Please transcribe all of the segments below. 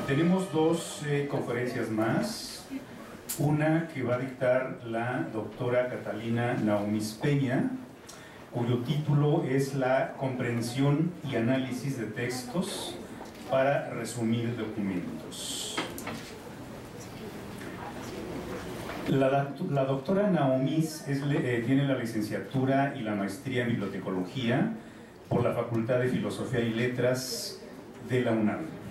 Tenemos dos conferencias más, una que va a dictar la doctora Catalina Naumis Peña, cuyo título es La comprensión y análisis de textos para resumir documentos. La doctora Naumis tiene la licenciatura y la maestría en bibliotecología por la Facultad de Filosofía y Letras de la UNAM.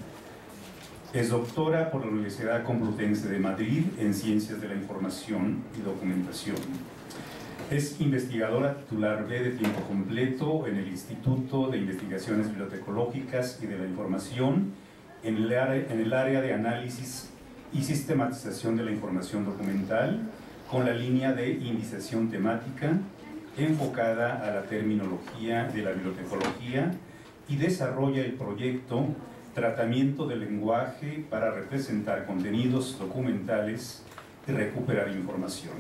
Es doctora por la Universidad Complutense de Madrid en Ciencias de la Información y Documentación. Es investigadora titular B de tiempo completo en el Instituto de Investigaciones Bibliotecológicas y de la Información en el área de análisis y sistematización de la información documental con la línea de indiciación temática enfocada a la terminología de la bibliotecología y desarrolla el proyecto Tratamiento del lenguaje para representar contenidos documentales y recuperar información.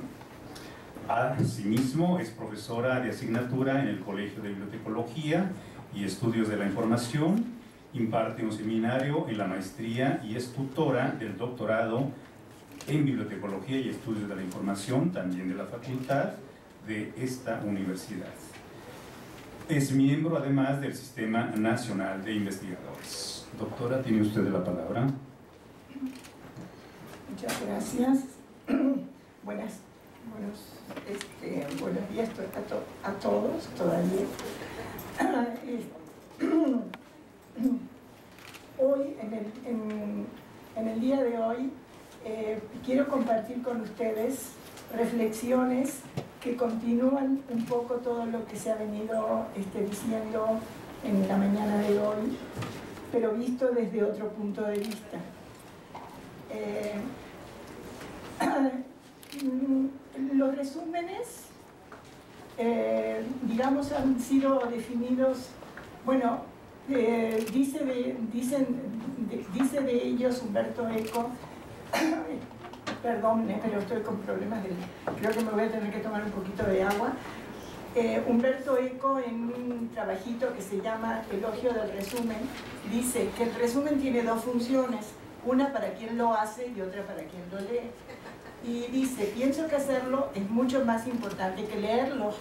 Asimismo, es profesora de asignatura en el Colegio de Bibliotecología y Estudios de la Información, imparte un seminario en la maestría y es tutora del doctorado en Bibliotecología y Estudios de la Información, también de la facultad de esta universidad. Es miembro además del Sistema Nacional de Investigadores. Doctora, tiene usted la palabra. Muchas gracias. Buenos días a todos todavía. Hoy, en el día de hoy, quiero compartir con ustedes reflexiones que continúan un poco todo lo que se ha venido diciendo en la mañana de hoy, pero visto desde otro punto de vista. Los resúmenes, digamos, han sido definidos, bueno, dice de ellos Umberto Eco, perdón, pero estoy con problemas creo que me voy a tener que tomar un poquito de agua. Umberto Eco, en un trabajito que se llama Elogio del resumen, dice que el resumen tiene dos funciones, una para quien lo hace y otra para quien lo lee. Y dice, pienso que hacerlo es mucho más importante que leerlo.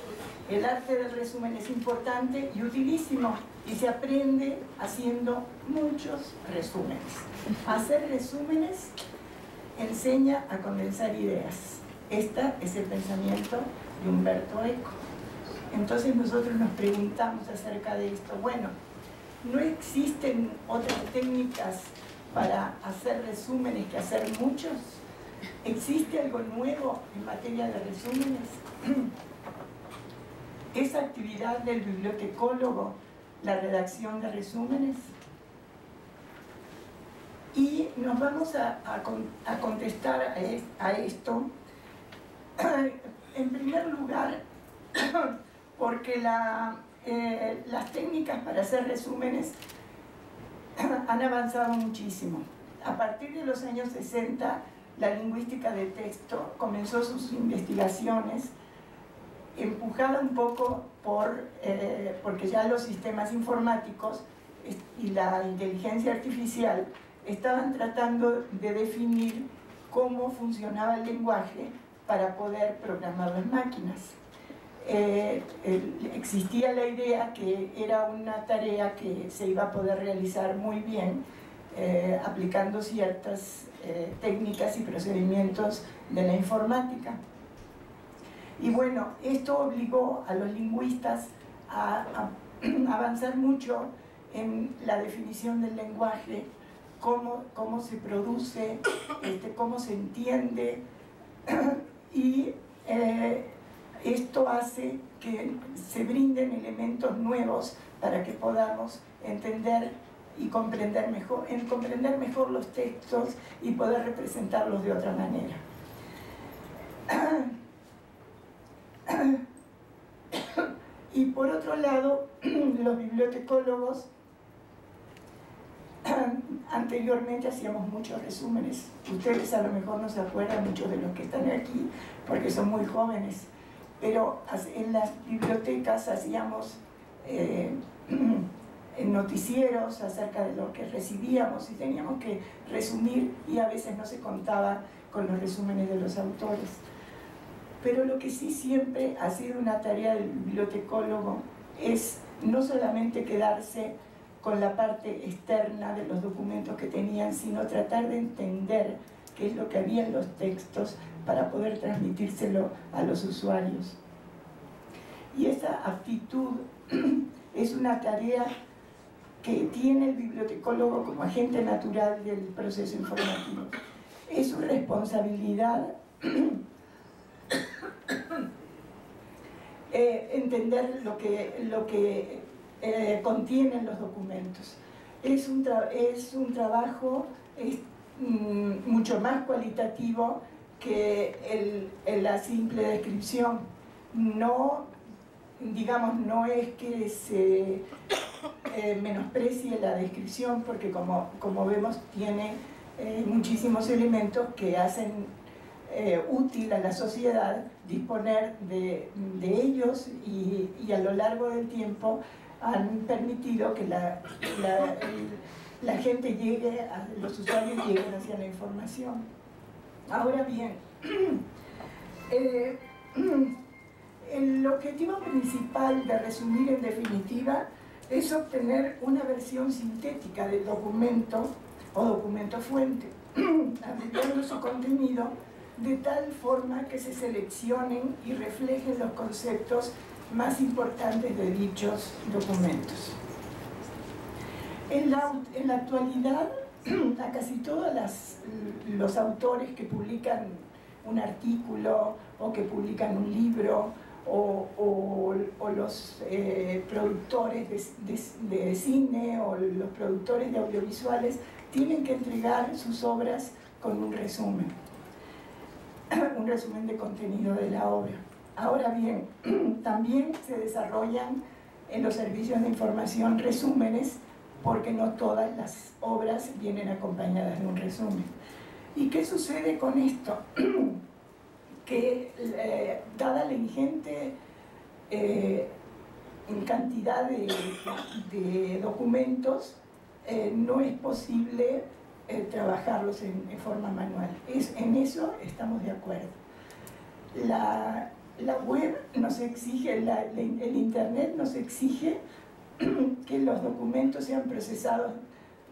El arte del resumen es importante y utilísimo y se aprende haciendo muchos resúmenes. Hacer resúmenes enseña a condensar ideas. Este es el pensamiento de Umberto Eco. Entonces nosotros nos preguntamos acerca de esto. Bueno, ¿no existen otras técnicas para hacer resúmenes que hacer muchos? ¿Existe algo nuevo en materia de resúmenes? ¿Es actividad del bibliotecólogo la redacción de resúmenes? Y nos vamos a contestar a esto, en primer lugar, porque las técnicas para hacer resúmenes han avanzado muchísimo. A partir de los años 60, la lingüística de texto comenzó sus investigaciones, empujada un poco porque ya los sistemas informáticos y la inteligencia artificial estaban tratando de definir cómo funcionaba el lenguaje para poder programar las máquinas. Existía la idea que era una tarea que se iba a poder realizar muy bien aplicando ciertas técnicas y procedimientos de la informática. Y bueno, esto obligó a los lingüistas a avanzar mucho en la definición del lenguaje cómo se produce, cómo se entiende, y esto hace que se brinden elementos nuevos para que podamos entender y comprender mejor los textos y poder representarlos de otra manera. Y por otro lado, los bibliotecólogos anteriormente hacíamos muchos resúmenes. Ustedes a lo mejor no se acuerdan, muchos de los que están aquí, porque son muy jóvenes, pero en las bibliotecas hacíamos noticieros acerca de lo que recibíamos y teníamos que resumir, y a veces no se contaba con los resúmenes de los autores. Pero lo que sí siempre ha sido una tarea del bibliotecólogo es no solamente quedarse con la parte externa de los documentos que tenían, sino tratar de entender qué es lo que había en los textos para poder transmitírselo a los usuarios. Y esa aptitud es una tarea que tiene el bibliotecólogo como agente natural del proceso informativo. Es su responsabilidad entender lo que contienen los documentos. Es un trabajo mucho más cualitativo que la simple descripción. No es que se menosprecie la descripción, porque como vemos tiene muchísimos elementos que hacen útil a la sociedad disponer de ellos, y a lo largo del tiempo han permitido que la gente llegue, los usuarios lleguen hacia la información. Ahora bien, el objetivo principal de resumir en definitiva es obtener una versión sintética del documento o documento fuente, abreviando su contenido de tal forma que se seleccionen y reflejen los conceptos más importantes de dichos documentos. En la actualidad, a casi todos los autores que publican un artículo o que publican un libro, o los productores de cine o los productores de audiovisuales, tienen que entregar sus obras con un resumen de contenido de la obra. Ahora bien, también se desarrollan en los servicios de información resúmenes, porque no todas las obras vienen acompañadas de un resumen. ¿Y qué sucede con esto? Que dada la ingente cantidad de documentos, no es posible trabajarlos en forma manual. En eso estamos de acuerdo. La web nos exige, el internet nos exige que los documentos sean procesados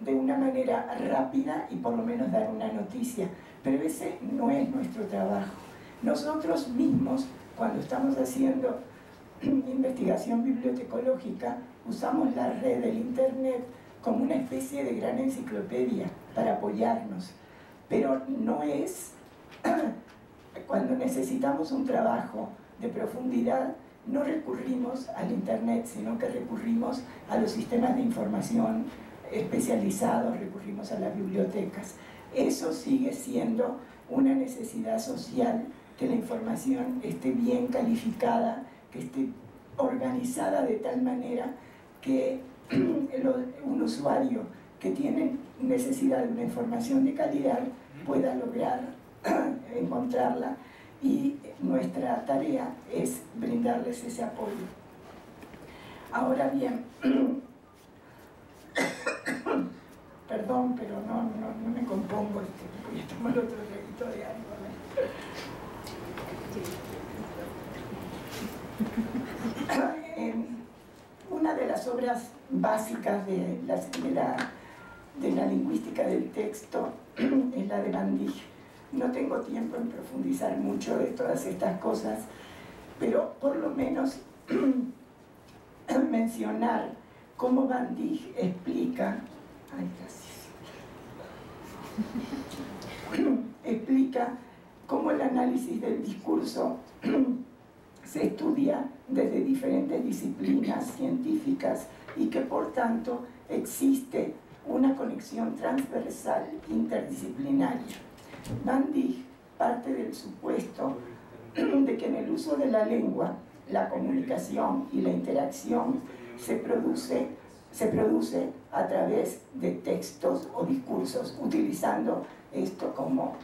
de una manera rápida y por lo menos dar una noticia, pero ese no es nuestro trabajo. Nosotros mismos, cuando estamos haciendo investigación bibliotecológica, usamos la red del internet como una especie de gran enciclopedia para apoyarnos, pero no es cuando necesitamos un trabajo de profundidad, no recurrimos al internet, sino que recurrimos a los sistemas de información especializados, recurrimos a las bibliotecas. Eso sigue siendo una necesidad social, que la información esté bien calificada, que esté organizada de tal manera que un usuario que tiene necesidad de una información de calidad pueda lograr encontrarla, y nuestra tarea es brindarles ese apoyo. Ahora bien, perdón, pero no me compongo, voy a tomar otro traguito de agua. Una de las obras básicas de la lingüística del texto es la de Van Dijk. No tengo tiempo en profundizar mucho de todas estas cosas, pero por lo menos mencionar cómo Van Dijk explica... Ay, gracias. análisis del discurso se estudia desde diferentes disciplinas científicas y que por tanto existe una conexión transversal interdisciplinaria. Van Dijk parte del supuesto de que en el uso de la lengua, la comunicación y la interacción se produce a través de textos o discursos, utilizando esto como,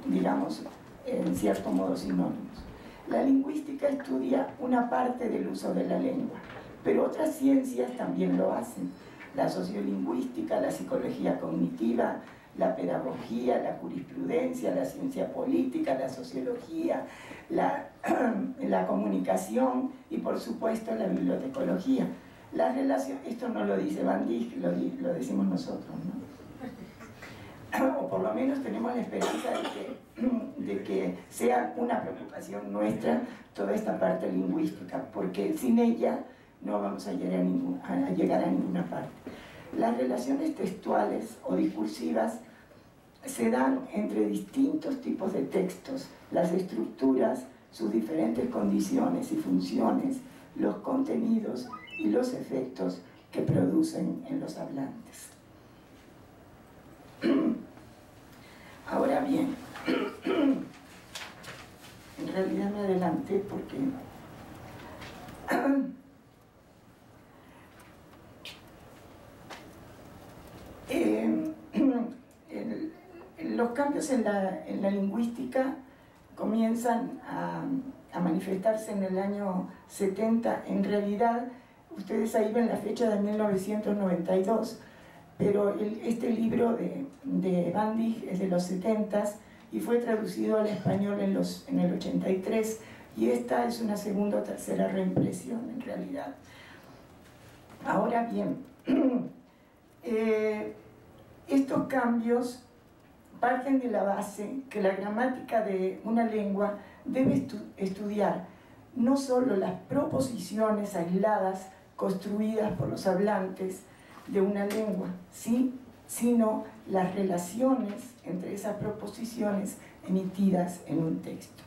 digamos, en cierto modo sinónimos. La lingüística estudia una parte del uso de la lengua, pero otras ciencias también lo hacen. La sociolingüística, la psicología cognitiva, la pedagogía, la jurisprudencia, la ciencia política, la sociología, la comunicación y por supuesto la bibliotecología. La relación, esto no lo dice Van Dijk, lo decimos nosotros, ¿no? O por lo menos tenemos la esperanza de que sea una preocupación nuestra toda esta parte lingüística, porque sin ella no vamos a llegar a ninguna parte. Las relaciones textuales o discursivas se dan entre distintos tipos de textos, las estructuras, sus diferentes condiciones y funciones, los contenidos y los efectos que producen en los hablantes. Ahora bien, en realidad me adelanté porque los cambios en la lingüística comienzan a manifestarse en el año 70. En realidad, ustedes ahí ven la fecha de 1992, pero este libro de Van Dijk es de los 70s y fue traducido al español en el 83, y esta es una segunda o tercera reimpresión en realidad. Ahora bien, estos cambios parten de la base que la gramática de una lengua debe estudiar no solo las proposiciones aisladas construidas por los hablantes de una lengua, ¿sí?, sino las relaciones entre esas proposiciones emitidas en un texto.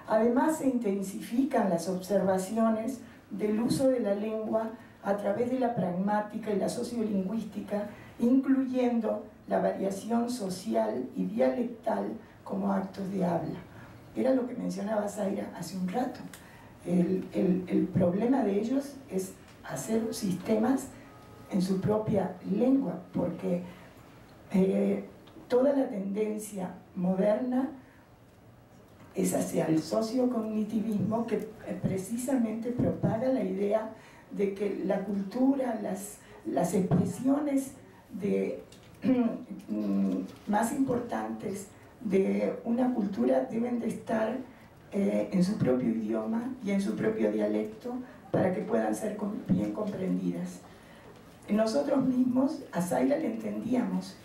Además, se intensifican las observaciones del uso de la lengua a través de la pragmática y la sociolingüística, incluyendo la variación social y dialectal como actos de habla. Era lo que mencionaba Zaira hace un rato. El problema de ellos es hacer sistemas en su propia lengua, porque toda la tendencia moderna es hacia el sociocognitivismo, que precisamente propaga la idea de que la cultura, las expresiones más importantes de una cultura deben de estar en su propio idioma y en su propio dialecto para que puedan ser bien comprendidas. Nosotros mismos a Zaira le entendíamos,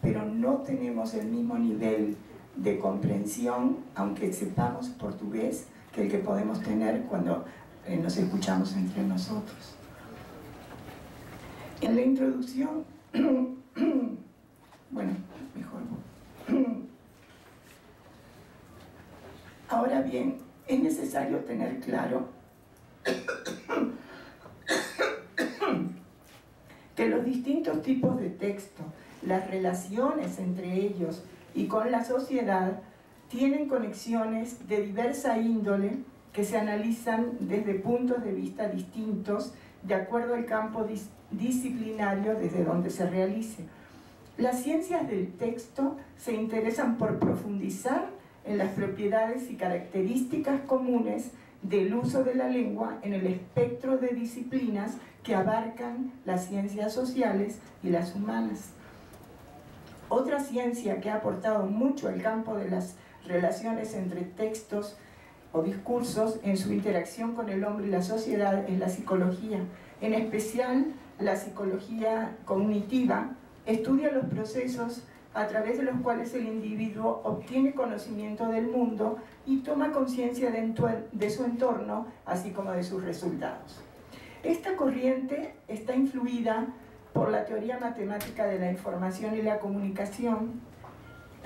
pero no tenemos el mismo nivel de comprensión, aunque sepamos portugués, que el que podemos tener cuando nos escuchamos entre nosotros. En la introducción, bueno, mejor. Ahora bien, es necesario tener claro que los distintos tipos de texto, las relaciones entre ellos y con la sociedad, tienen conexiones de diversa índole que se analizan desde puntos de vista distintos de acuerdo al campo disciplinario desde donde se realice. Las ciencias del texto se interesan por profundizar en las propiedades y características comunes del uso de la lengua en el espectro de disciplinas que abarcan las ciencias sociales y las humanas. Otra ciencia que ha aportado mucho al campo de las relaciones entre textos o discursos en su interacción con el hombre y la sociedad es la psicología. En especial, la psicología cognitiva estudia los procesos a través de los cuales el individuo obtiene conocimiento del mundo y toma conciencia de su entorno, así como de sus resultados. Esta corriente está influida por la teoría matemática de la información y la comunicación,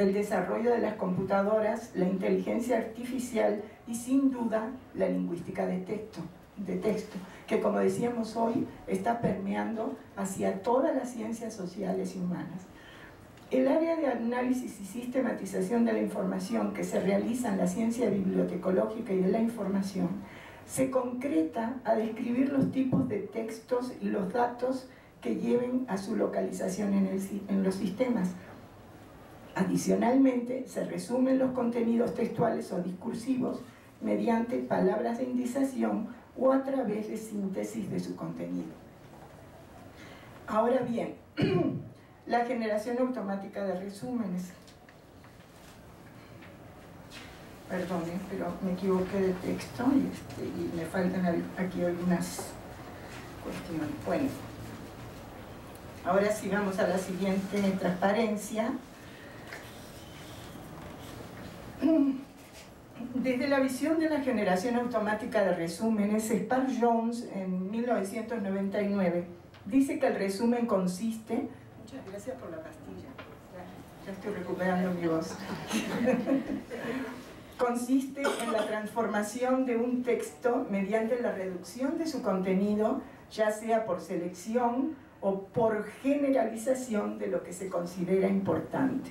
el desarrollo de las computadoras, la inteligencia artificial y sin duda la lingüística de texto, que como decíamos hoy está permeando hacia todas las ciencias sociales y humanas. El área de análisis y sistematización de la información que se realiza en la ciencia bibliotecológica y de la información se concreta a describir los tipos de textos y los datos que lleven a su localización en los sistemas. Adicionalmente, se resumen los contenidos textuales o discursivos mediante palabras de indización o a través de síntesis de su contenido. Ahora bien, la generación automática de resúmenes. Perdone, pero me equivoqué de texto y me faltan aquí algunas cuestiones. Bueno, ahora sí vamos a la siguiente transparencia. Desde la visión de la generación automática de resúmenes, Spark-Jones en 1999 dice que el resumen consiste... Muchas gracias por la pastilla, ya estoy recuperando mi voz. Consiste en la transformación de un texto mediante la reducción de su contenido, ya sea por selección o por generalización de lo que se considera importante.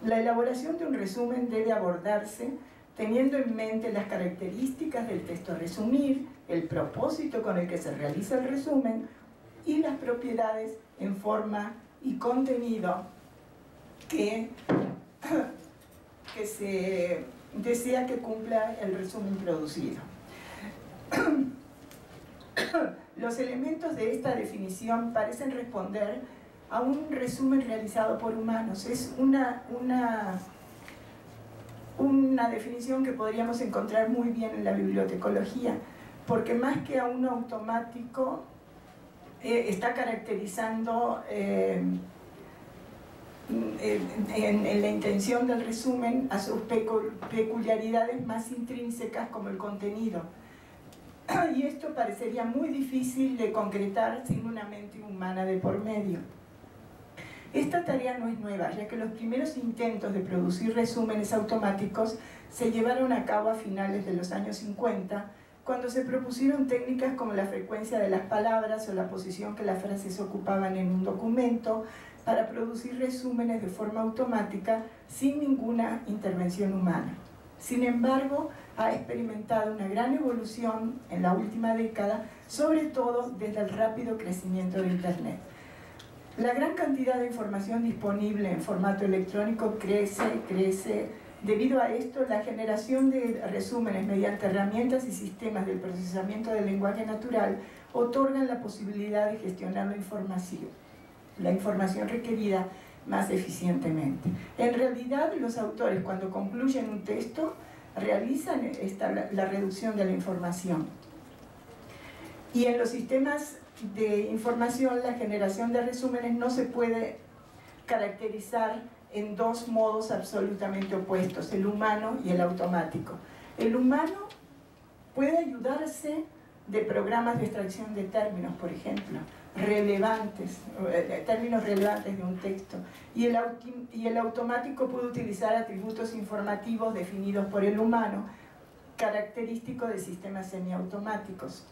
La elaboración de un resumen debe abordarse teniendo en mente las características del texto a resumir, el propósito con el que se realiza el resumen y las propiedades en forma y contenido que se desea que cumpla el resumen producido. Los elementos de esta definición parecen responder a un resumen realizado por humanos. Es una definición que podríamos encontrar muy bien en la bibliotecología, porque más que a un automático, está caracterizando en la intención del resumen a sus peculiaridades más intrínsecas como el contenido. Y esto parecería muy difícil de concretar sin una mente humana de por medio. Esta tarea no es nueva, ya que los primeros intentos de producir resúmenes automáticos se llevaron a cabo a finales de los años 50, cuando se propusieron técnicas como la frecuencia de las palabras o la posición que las frases ocupaban en un documento para producir resúmenes de forma automática sin ninguna intervención humana. Sin embargo, ha experimentado una gran evolución en la última década, sobre todo desde el rápido crecimiento de Internet. La gran cantidad de información disponible en formato electrónico crece. Debido a esto, la generación de resúmenes mediante herramientas y sistemas del procesamiento del lenguaje natural otorgan la posibilidad de gestionar la información requerida más eficientemente. En realidad, los autores, cuando concluyen un texto, realizan la reducción de la información. Y en los sistemas de información, la generación de resúmenes no se puede caracterizar en dos modos absolutamente opuestos, el humano y el automático. El humano puede ayudarse de programas de extracción de términos, por ejemplo, términos relevantes de un texto, y el automático puede utilizar atributos informativos definidos por el humano, característico de sistemas semiautomáticos.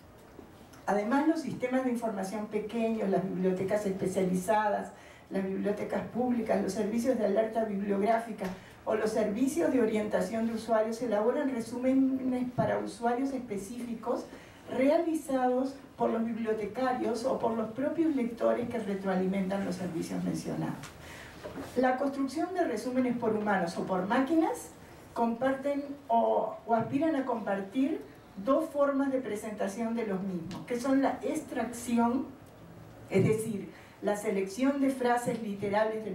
Además, los sistemas de información pequeños, las bibliotecas especializadas, las bibliotecas públicas, los servicios de alerta bibliográfica o los servicios de orientación de usuarios elaboran resúmenes para usuarios específicos realizados por los bibliotecarios o por los propios lectores que retroalimentan los servicios mencionados. La construcción de resúmenes por humanos o por máquinas comparten o aspiran a compartir dos formas de presentación de los mismos, que son la extracción, es decir, la selección de frases literales de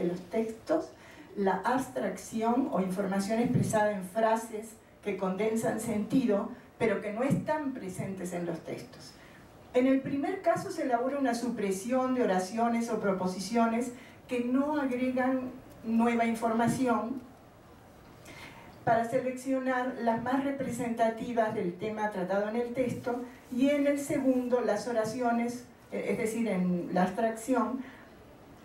los textos, la abstracción o información expresada en frases que condensan sentido, pero que no están presentes en los textos. En el primer caso se elabora una supresión de oraciones o proposiciones que no agregan nueva información para seleccionar las más representativas del tema tratado en el texto, y en el segundo las oraciones, es decir, en la abstracción,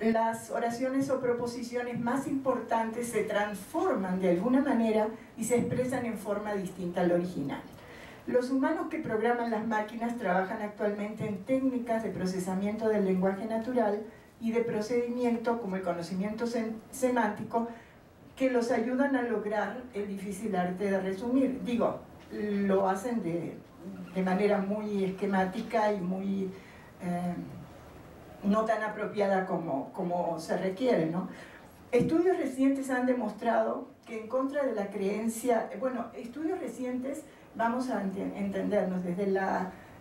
las oraciones o proposiciones más importantes se transforman de alguna manera y se expresan en forma distinta al original. Los humanos que programan las máquinas trabajan actualmente en técnicas de procesamiento del lenguaje natural y de procedimiento como el conocimiento semántico que los ayudan a lograr el difícil arte de resumir. Digo, lo hacen de manera muy esquemática y muy no tan apropiada como se requiere, ¿no? Estudios recientes han demostrado que en contra de la creencia, bueno, estudios recientes, vamos a entendernos desde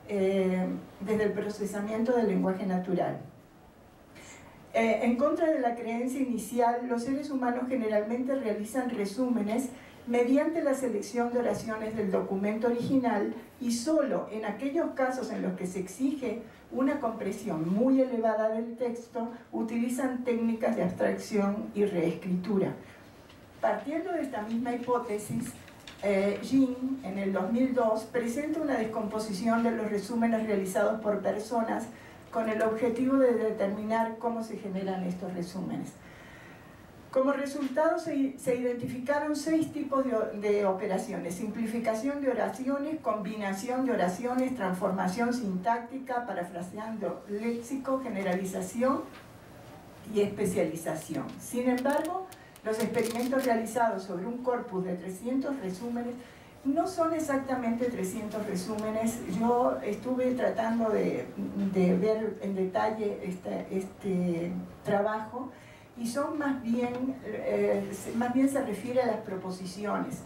el procesamiento del lenguaje natural. En contra de la creencia inicial, los seres humanos generalmente realizan resúmenes mediante la selección de oraciones del documento original y solo en aquellos casos en los que se exige una compresión muy elevada del texto, utilizan técnicas de abstracción y reescritura. Partiendo de esta misma hipótesis, Jin, en el 2002, presenta una descomposición de los resúmenes realizados por personas con el objetivo de determinar cómo se generan estos resúmenes. Como resultado se identificaron 6 tipos de operaciones: simplificación de oraciones, combinación de oraciones, transformación sintáctica, parafraseando léxico, generalización y especialización. Sin embargo, los experimentos realizados sobre un corpus de 300 resúmenes no son exactamente 300 resúmenes. Yo estuve tratando de ver en detalle este trabajo y son más bien se refiere a las proposiciones.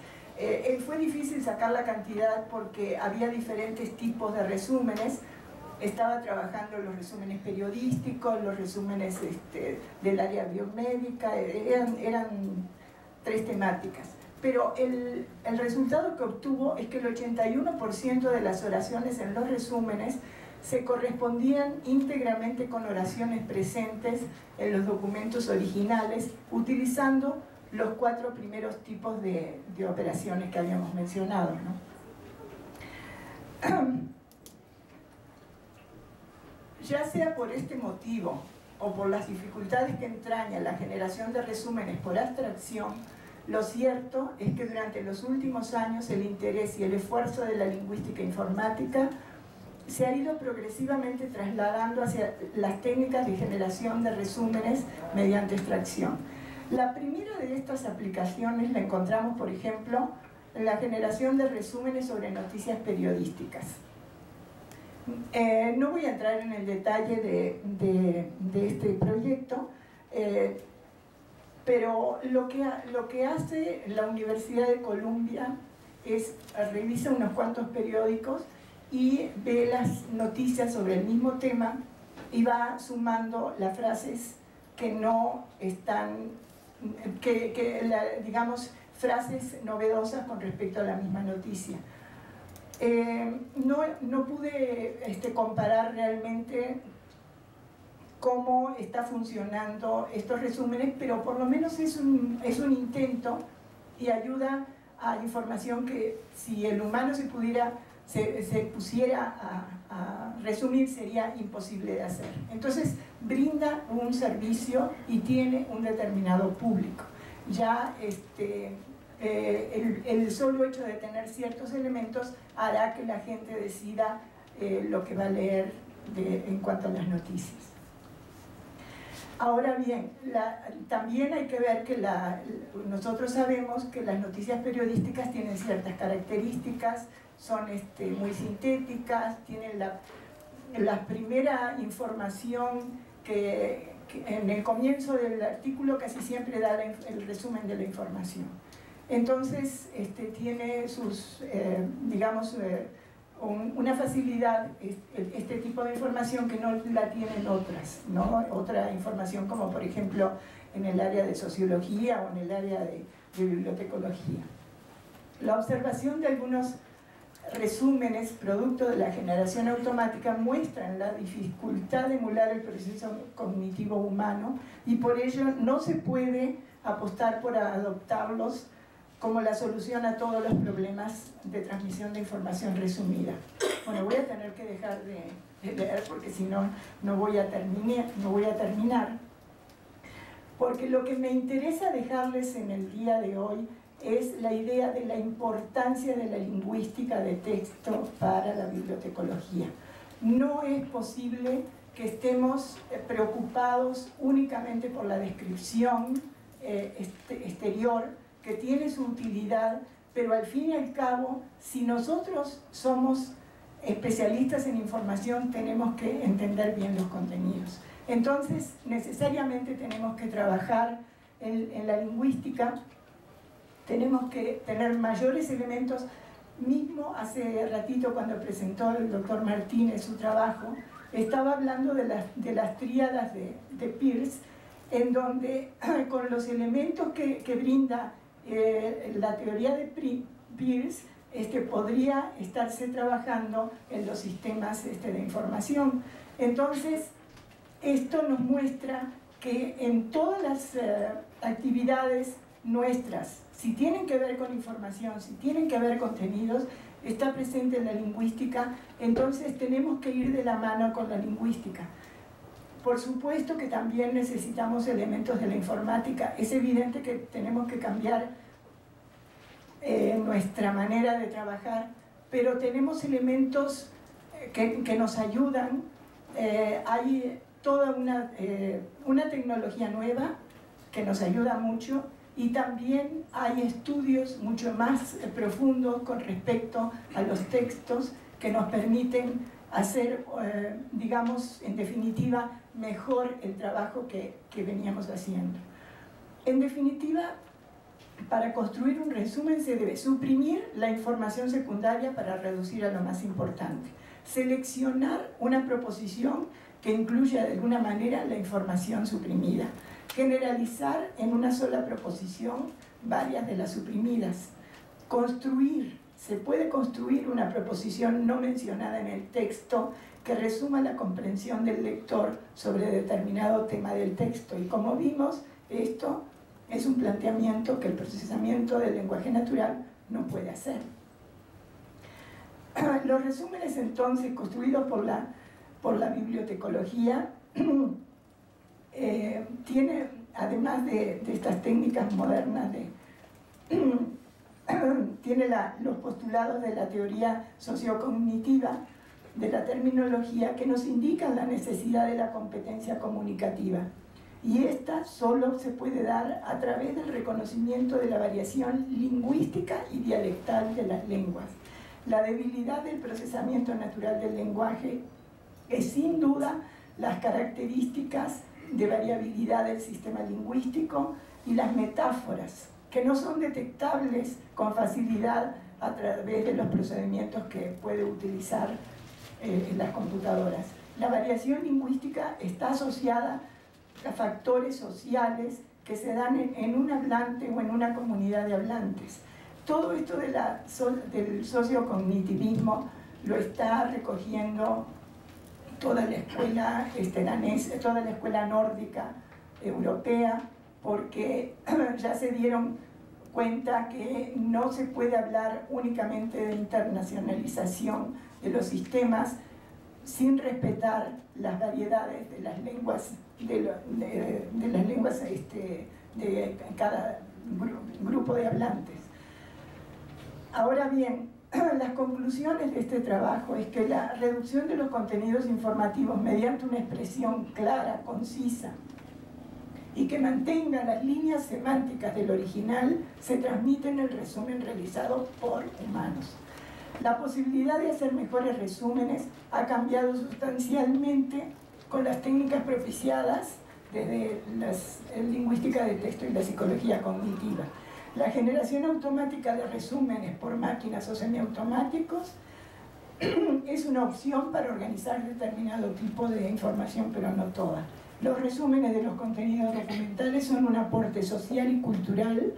Fue difícil sacar la cantidad porque había diferentes tipos de resúmenes. Estaba trabajando en los resúmenes periodísticos, los resúmenes del área biomédica, eran 3 temáticas. Pero el resultado que obtuvo es que el 81% de las oraciones en los resúmenes se correspondían íntegramente con oraciones presentes en los documentos originales, utilizando los 4 primeros tipos de operaciones que habíamos mencionado, ¿no? Ya sea por este motivo o por las dificultades que entraña la generación de resúmenes por abstracción, lo cierto es que durante los últimos años el interés y el esfuerzo de la lingüística informática se ha ido progresivamente trasladando hacia las técnicas de generación de resúmenes mediante extracción. La primera de estas aplicaciones la encontramos, por ejemplo, en la generación de resúmenes sobre noticias periodísticas. No voy a entrar en el detalle de este proyecto, pero lo que hace la Universidad de Columbia es revisa unos cuantos periódicos y ve las noticias sobre el mismo tema y va sumando las frases que no están, digamos, frases novedosas con respecto a la misma noticia. No pude comparar realmente cómo está funcionando estos resúmenes, pero por lo menos es un intento y ayuda a información que si el humano se pusiera a resumir sería imposible de hacer. Entonces brinda un servicio y tiene un determinado público. Ya el solo hecho de tener ciertos elementos hará que la gente decida lo que va a leer en cuanto a las noticias. Ahora bien, también hay que ver que nosotros sabemos que las noticias periodísticas tienen ciertas características, son muy sintéticas, tienen la primera información que en el comienzo del artículo casi siempre da el resumen de la información. Entonces tiene sus, digamos, una facilidad, este tipo de información que no la tienen otras, ¿no? Otra información como por ejemplo en el área de sociología o en el área de bibliotecología. La observación de algunos resúmenes producto de la generación automática muestran la dificultad de emular el proceso cognitivo humano y por ello no se puede apostar por adoptarlos como la solución a todos los problemas de transmisión de información resumida. Bueno, voy a tener que dejar de leer porque si no, no voy a terminar. porque lo que me interesa dejarles en el día de hoy es la idea de la importancia de la lingüística de texto para la bibliotecología. No es posible que estemos preocupados únicamente por la descripción exterior, que tiene su utilidad, pero al fin y al cabo, si nosotros somos especialistas en información, tenemos que entender bien los contenidos. Entonces, necesariamente tenemos que trabajar en la lingüística, tenemos que tener mayores elementos. Mismo hace ratito, cuando presentó el doctor Martínez su trabajo, estaba hablando de las tríadas de Peirce, en donde con los elementos que brinda la teoría de Peirce, podría estarse trabajando en los sistemas de información. Entonces, esto nos muestra que en todas las actividades nuestras, si tienen que ver con información, si tienen que ver contenidos, está presente en la lingüística. Entonces tenemos que ir de la mano con la lingüística. Por supuesto que también necesitamos elementos de la informática. Es evidente que tenemos que cambiar nuestra manera de trabajar, pero tenemos elementos que nos ayudan. Hay toda una tecnología nueva que nos ayuda mucho, y también hay estudios mucho más profundos con respecto a los textos que nos permiten hacer, digamos, en definitiva, mejor el trabajo que veníamos haciendo. En definitiva, para construir un resumen se debe suprimir la información secundaria para reducir a lo más importante, seleccionar una proposición que incluya de alguna manera la información suprimida, generalizar en una sola proposición varias de las suprimidas, construir. Se puede construir una proposición no mencionada en el texto que resuma la comprensión del lector sobre determinado tema del texto. Y como vimos, esto es un planteamiento que el procesamiento del lenguaje natural no puede hacer. Los resúmenes, entonces, construidos por la bibliotecología, tiene, además de estas técnicas modernas, tiene los postulados de la teoría sociocognitiva, de la terminología, que nos indican la necesidad de la competencia comunicativa. Y esta solo se puede dar a través del reconocimiento de la variación lingüística y dialectal de las lenguas. La debilidad del procesamiento natural del lenguaje es sin duda las características de variabilidad del sistema lingüístico y las metáforas, que no son detectables con facilidad a través de los procedimientos que puede utilizar las computadoras. La variación lingüística está asociada a factores sociales que se dan en un hablante o en una comunidad de hablantes. Todo esto del sociocognitivismo lo está recogiendo toda la escuela danesa, toda la escuela nórdica europea, porque ya se dieron cuenta que no se puede hablar únicamente de internacionalización de los sistemas sin respetar las variedades de las lenguas de cada grupo de hablantes. Ahora bien, las conclusiones de este trabajo es que la reducción de los contenidos informativos mediante una expresión clara, concisa y que mantenga las líneas semánticas del original se transmite en el resumen realizado por humanos. La posibilidad de hacer mejores resúmenes ha cambiado sustancialmente con las técnicas propiciadas desde la lingüística de texto y la psicología cognitiva. La generación automática de resúmenes por máquinas o semiautomáticos es una opción para organizar determinado tipo de información, pero no toda. Los resúmenes de los contenidos documentales son un aporte social y cultural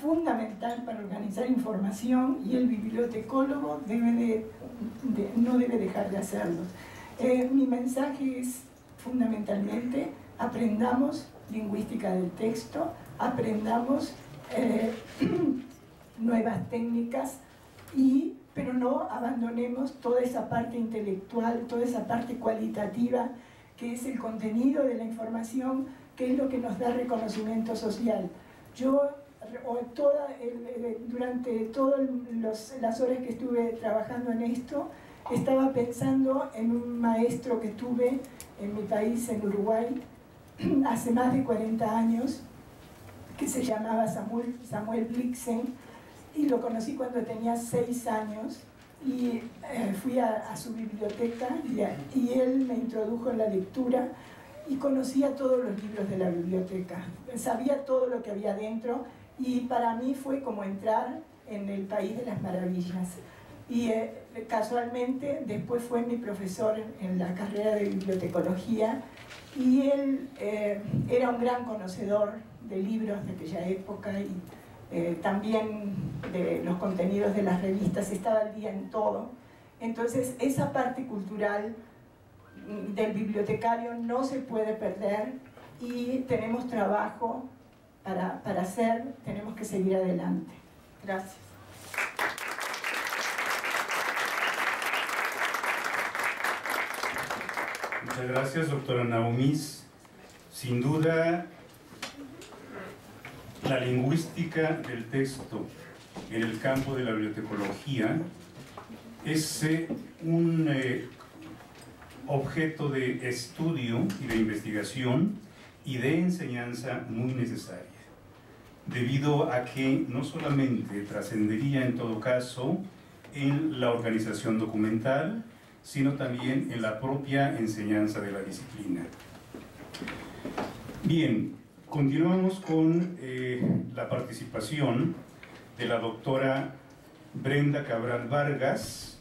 fundamental para organizar información, y el bibliotecólogo no debe dejar de hacerlo. Mi mensaje es fundamentalmente: aprendamos lingüística del texto, aprendamos nuevas técnicas, pero no abandonemos toda esa parte intelectual, toda esa parte cualitativa que es el contenido de la información, que es lo que nos da reconocimiento social. Yo, durante todas las horas que estuve trabajando en esto, estaba pensando en un maestro que tuve en mi país, en Uruguay, hace más de 40 años, que se llamaba Samuel Blixen, y lo conocí cuando tenía 6 años, y fui a su biblioteca, y él me introdujo en la lectura, y conocía todos los libros de la biblioteca, sabía todo lo que había dentro, y para mí fue como entrar en el país de las maravillas. Y casualmente después fue mi profesor en la carrera de bibliotecología, y él era un gran conocedor de libros de aquella época, y también de los contenidos de las revistas, estaba al día en todo. Entonces esa parte cultural del bibliotecario no se puede perder, y tenemos trabajo para hacer, tenemos que seguir adelante. Gracias. Muchas gracias, doctora Naumis. Sin duda, la lingüística del texto en el campo de la bibliotecología es un objeto de estudio y de investigación y de enseñanza muy necesaria, debido a que no solamente trascendería en todo caso en la organización documental, sino también en la propia enseñanza de la disciplina. Bien, continuamos con la participación de la doctora Brenda Cabral Vargas,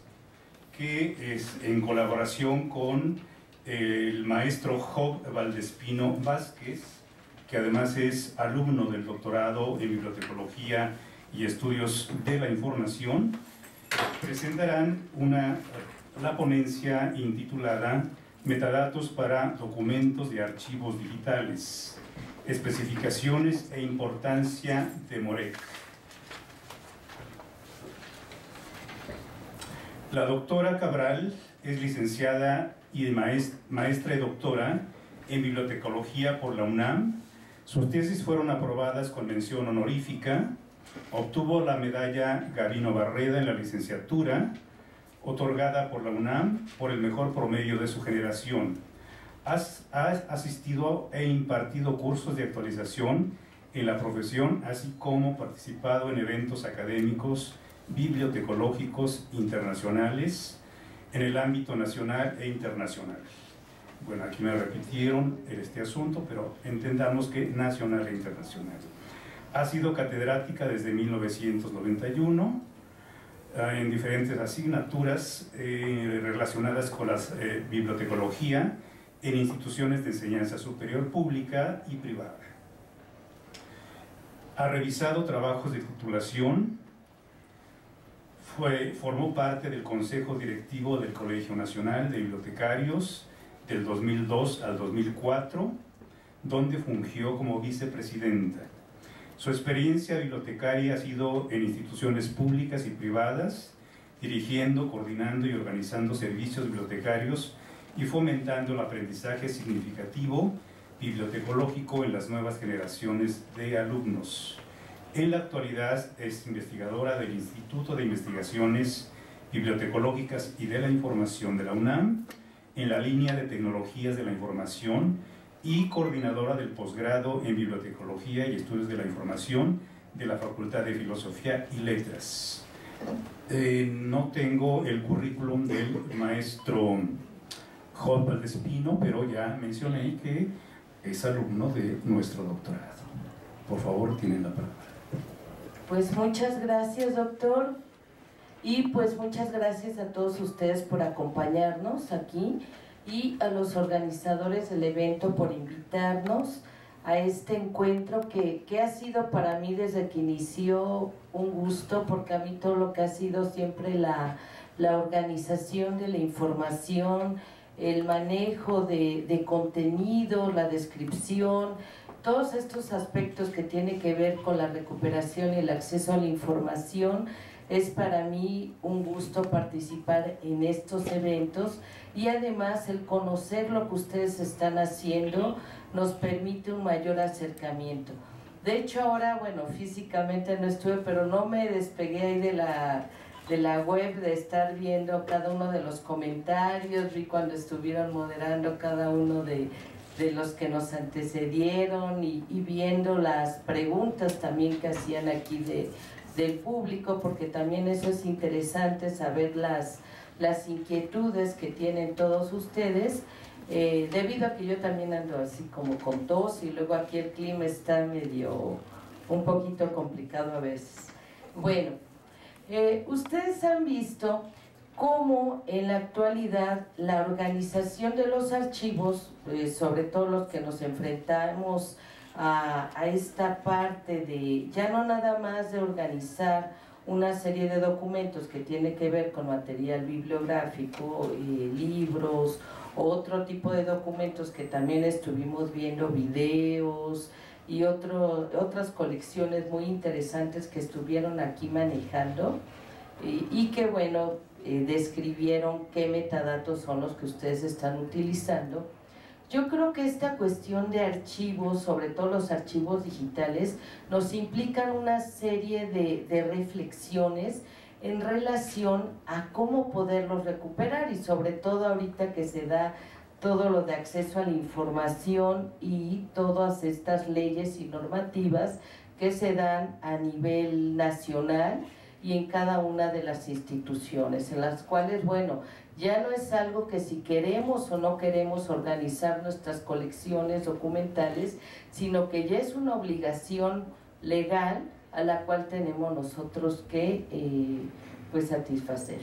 que es en colaboración con el maestro Job Valdespino Vázquez, que además es alumno del doctorado en Bibliotecología y Estudios de la Información. Presentarán la ponencia intitulada Metadatos para documentos de archivos digitales, especificaciones e importancia de MOREC. La doctora Cabral es licenciada y maestra y doctora en bibliotecología por la UNAM. Sus tesis fueron aprobadas con mención honorífica. Obtuvo la medalla Gavino Barreda en la licenciatura, otorgada por la UNAM por el mejor promedio de su generación. Ha asistido e impartido cursos de actualización en la profesión, así como participado en eventos académicos bibliotecológicos internacionales en el ámbito nacional e internacional. Bueno, aquí me repitieron este asunto, pero entendamos que nacional e internacional. Ha sido catedrática desde 1991 en diferentes asignaturas relacionadas con la bibliotecología en instituciones de enseñanza superior pública y privada. Ha revisado trabajos de titulación, formó parte del Consejo Directivo del Colegio Nacional de Bibliotecarios del 2002 al 2004, donde fungió como vicepresidenta. Su experiencia bibliotecaria ha sido en instituciones públicas y privadas, dirigiendo, coordinando y organizando servicios bibliotecarios y fomentando el aprendizaje significativo bibliotecológico en las nuevas generaciones de alumnos. En la actualidad es investigadora del Instituto de Investigaciones Bibliotecológicas y de la Información de la UNAM, en la línea de Tecnologías de la Información, y coordinadora del posgrado en Bibliotecología y Estudios de la Información de la Facultad de Filosofía y Letras. No tengo el currículum del maestro Job Valdespino, pero ya mencioné que es alumno de nuestro doctorado. Por favor, tienen la palabra. Pues muchas gracias, doctor, y pues muchas gracias a todos ustedes por acompañarnos aquí y a los organizadores del evento por invitarnos a este encuentro que ha sido para mí desde que inició un gusto, porque a mí todo lo que ha sido siempre la organización de la información, el manejo de contenido, la descripción, todos estos aspectos que tienen que ver con la recuperación y el acceso a la información, es para mí un gusto participar en estos eventos, y además el conocer lo que ustedes están haciendo nos permite un mayor acercamiento. De hecho ahora, bueno, físicamente no estuve, pero no me despegué ahí de la web, de estar viendo cada uno de los comentarios, vi cuando estuvieron moderando cada uno de los que nos antecedieron y viendo las preguntas también que hacían aquí del público, porque también eso es interesante, saber las inquietudes que tienen todos ustedes, debido a que yo también ando así como con tos y luego aquí el clima está medio, un poquito complicado a veces. Bueno, ustedes han visto cómo en la actualidad la organización de los archivos, sobre todo los que nos enfrentamos a esta parte de ya no nada más de organizar una serie de documentos que tiene que ver con material bibliográfico, libros, otro tipo de documentos que también estuvimos viendo, videos y otras colecciones muy interesantes que estuvieron aquí manejando y que bueno, describieron qué metadatos son los que ustedes están utilizando. Yo creo que esta cuestión de archivos, sobre todo los archivos digitales, nos implican una serie de reflexiones en relación a cómo poderlos recuperar, y sobre todo ahorita que se da todo lo de acceso a la información y todas estas leyes y normativas que se dan a nivel nacional y en cada una de las instituciones, en las cuales, bueno, ya no es algo que si queremos o no queremos organizar nuestras colecciones documentales, sino que ya es una obligación legal a la cual tenemos nosotros que pues satisfacer.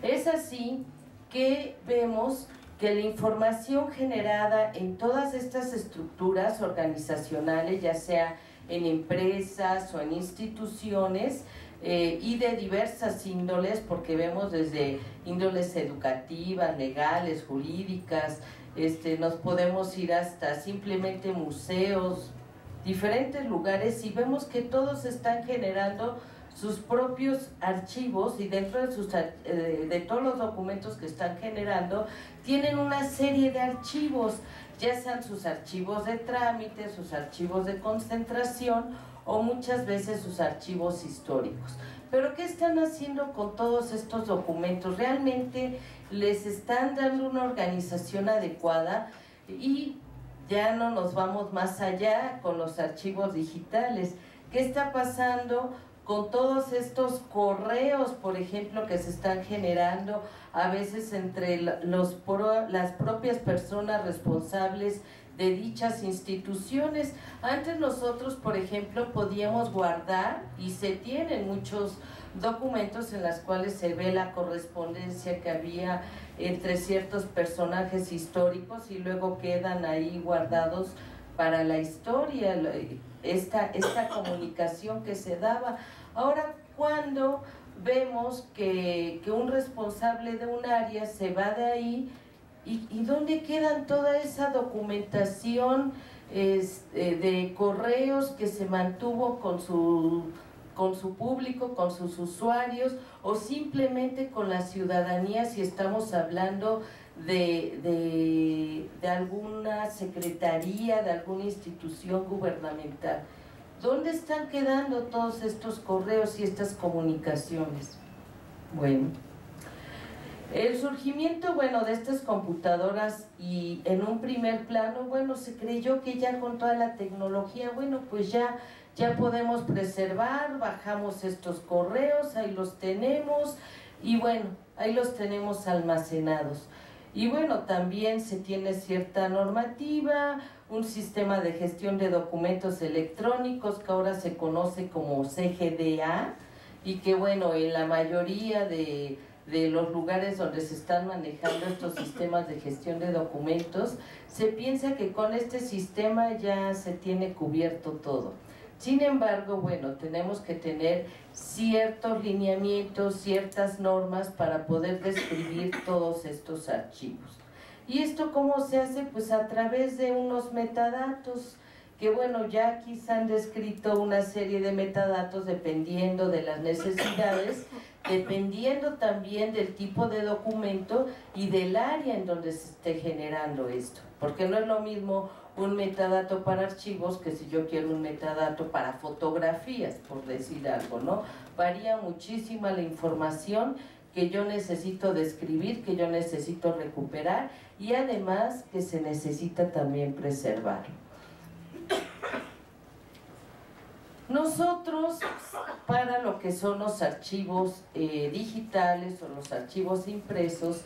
Es así que vemos que la información generada en todas estas estructuras organizacionales, ya sea en empresas o en instituciones, y de diversas índoles, porque vemos desde índoles educativas, legales, jurídicas, nos podemos ir hasta simplemente museos, diferentes lugares, y vemos que todos están generando sus propios archivos, y dentro de todos los documentos que están generando tienen una serie de archivos, ya sean sus archivos de trámite, sus archivos de concentración o muchas veces sus archivos históricos. Pero ¿qué están haciendo con todos estos documentos? ¿Realmente les están dando una organización adecuada? Y ya no nos vamos más allá con los archivos digitales. ¿Qué está pasando con todos estos correos, por ejemplo, que se están generando a veces entre las propias personas responsables de dichas instituciones? Antes nosotros, por ejemplo, podíamos guardar, y se tienen muchos documentos en los cuales se ve la correspondencia que había entre ciertos personajes históricos y luego quedan ahí guardados para la historia, esta comunicación que se daba. Ahora, cuando vemos que un responsable de un área se va de ahí, ¿y dónde quedan toda esa documentación de correos que se mantuvo con su público, con sus usuarios, o simplemente con la ciudadanía, si estamos hablando de alguna secretaría, de alguna institución gubernamental? ¿Dónde están quedando todos estos correos y estas comunicaciones? Bueno, el surgimiento, bueno, de estas computadoras, y en un primer plano, bueno, se creyó que ya con toda la tecnología, bueno, pues ya podemos preservar, bajamos estos correos, ahí los tenemos, y bueno, ahí los tenemos almacenados. Y bueno, también se tiene cierta normativa, un sistema de gestión de documentos electrónicos que ahora se conoce como CGDA, y que bueno, en la mayoría de los lugares donde se están manejando estos sistemas de gestión de documentos, se piensa que con este sistema ya se tiene cubierto todo. Sin embargo, bueno, tenemos que tener ciertos lineamientos, ciertas normas para poder describir todos estos archivos. ¿Y esto cómo se hace? Pues a través de unos metadatos, que bueno, ya aquí se han descrito una serie de metadatos dependiendo de las necesidades, dependiendo también del tipo de documento y del área en donde se esté generando esto, porque no es lo mismo un metadato para archivos que si yo quiero un metadato para fotografías, por decir algo, ¿no? Varía muchísimo la información que yo necesito describir, que yo necesito recuperar y además que se necesita también preservar. Nosotros, para lo que son los archivos digitales o los archivos impresos,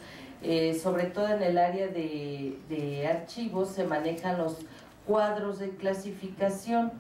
sobre todo en el área de archivos, se manejan los cuadros de clasificación.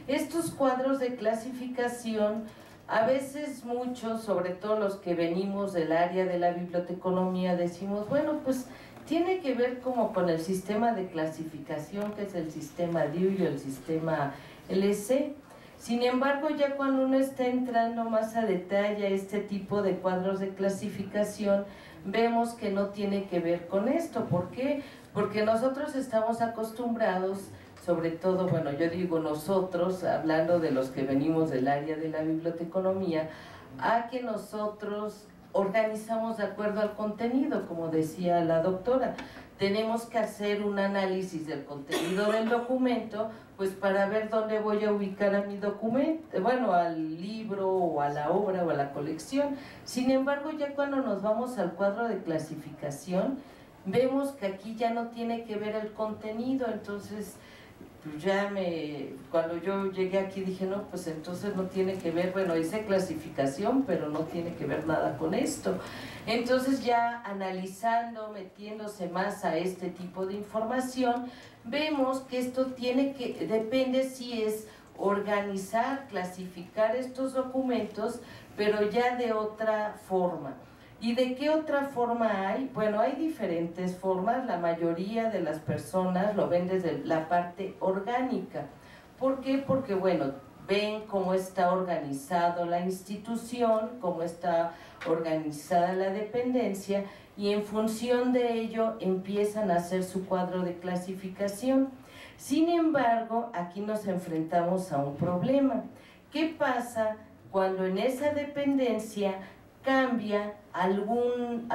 Estos cuadros de clasificación, a veces muchos, sobre todo los que venimos del área de la biblioteconomía, decimos, bueno, pues tiene que ver como con el sistema de clasificación, que es el sistema Dewey o el sistema LC. Sin embargo, ya cuando uno está entrando más a detalle a este tipo de cuadros de clasificación, vemos que no tiene que ver con esto. ¿Por qué? Porque nosotros estamos acostumbrados, sobre todo, bueno, yo digo nosotros, hablando de los que venimos del área de la biblioteconomía, a que nosotros organizamos de acuerdo al contenido, como decía la doctora. Tenemos que hacer un análisis del contenido del documento, pues para ver dónde voy a ubicar a mi documento, bueno, al libro o a la obra o a la colección. Sin embargo, ya cuando nos vamos al cuadro de clasificación, vemos que aquí ya no tiene que ver el contenido. Entonces pues cuando yo llegué aquí dije, no, pues entonces no tiene que ver, bueno, hice clasificación, pero no tiene que ver nada con esto. Entonces ya analizando, metiéndose más a este tipo de información, vemos que esto depende si es organizar, clasificar estos documentos, pero ya de otra forma. ¿Y de qué otra forma hay? Bueno, hay diferentes formas. La mayoría de las personas lo ven desde la parte orgánica. ¿Por qué? Porque, bueno, ven cómo está organizado la institución, cómo está organizada la dependencia, y en función de ello empiezan a hacer su cuadro de clasificación. Sin embargo, aquí nos enfrentamos a un problema. ¿Qué pasa cuando en esa dependencia cambia algún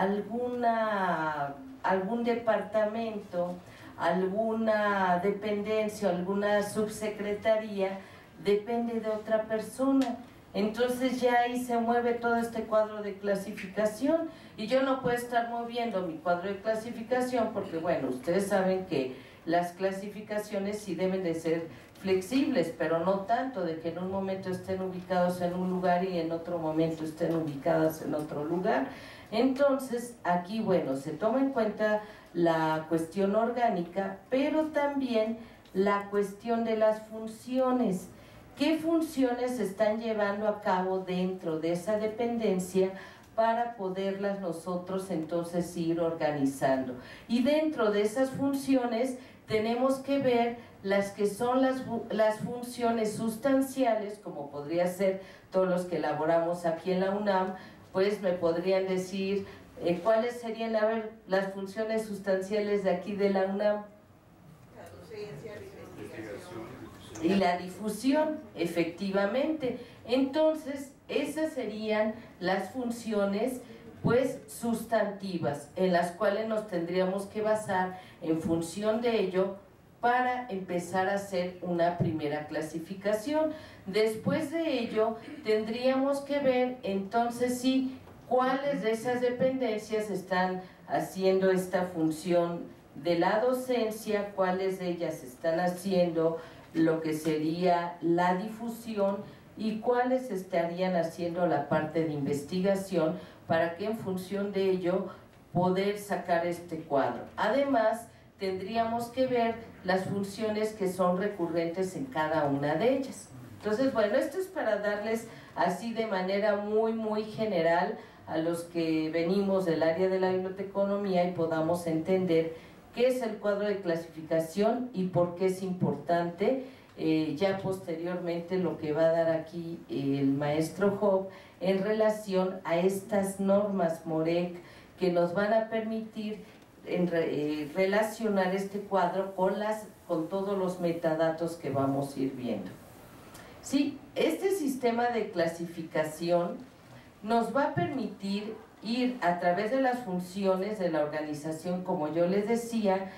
departamento, alguna dependencia, alguna subsecretaría, depende de otra persona? Entonces ya ahí se mueve todo este cuadro de clasificación y yo no puedo estar moviendo mi cuadro de clasificación porque, bueno, ustedes saben que las clasificaciones sí deben de ser flexibles, pero no tanto de que en un momento estén ubicados en un lugar y en otro momento estén ubicados en otro lugar. Entonces aquí, bueno, se toma en cuenta la cuestión orgánica, pero también la cuestión de las funciones. ¿Qué funciones se están llevando a cabo dentro de esa dependencia para poderlas nosotros entonces ir organizando? Y dentro de esas funciones tenemos que ver las que son las funciones sustanciales, como podría ser todos los que elaboramos aquí en la UNAM, pues me podrían decir cuáles serían las funciones sustanciales de aquí de la UNAM. La docencia, la investigación y la difusión, efectivamente. Entonces, esas serían las funciones pues sustantivas en las cuales nos tendríamos que basar en función de ello para empezar a hacer una primera clasificación. Después de ello tendríamos que ver entonces sí cuáles de esas dependencias están haciendo esta función de la docencia, cuáles de ellas están haciendo lo que sería la difusión y cuáles estarían haciendo la parte de investigación, para que en función de ello poder sacar este cuadro. Además, tendríamos que ver las funciones que son recurrentes en cada una de ellas. Entonces, bueno, esto es para darles así de manera muy general a los que venimos del área de la biblioteconomía y podamos entender qué es el cuadro de clasificación y por qué es importante. Ya posteriormente lo que va a dar aquí el maestro Job en relación a estas normas MOREC que nos van a permitir relacionar este cuadro con todos los metadatos que vamos a ir viendo. Sí, este sistema de clasificación nos va a permitir ir a través de las funciones de la organización, como yo les decía,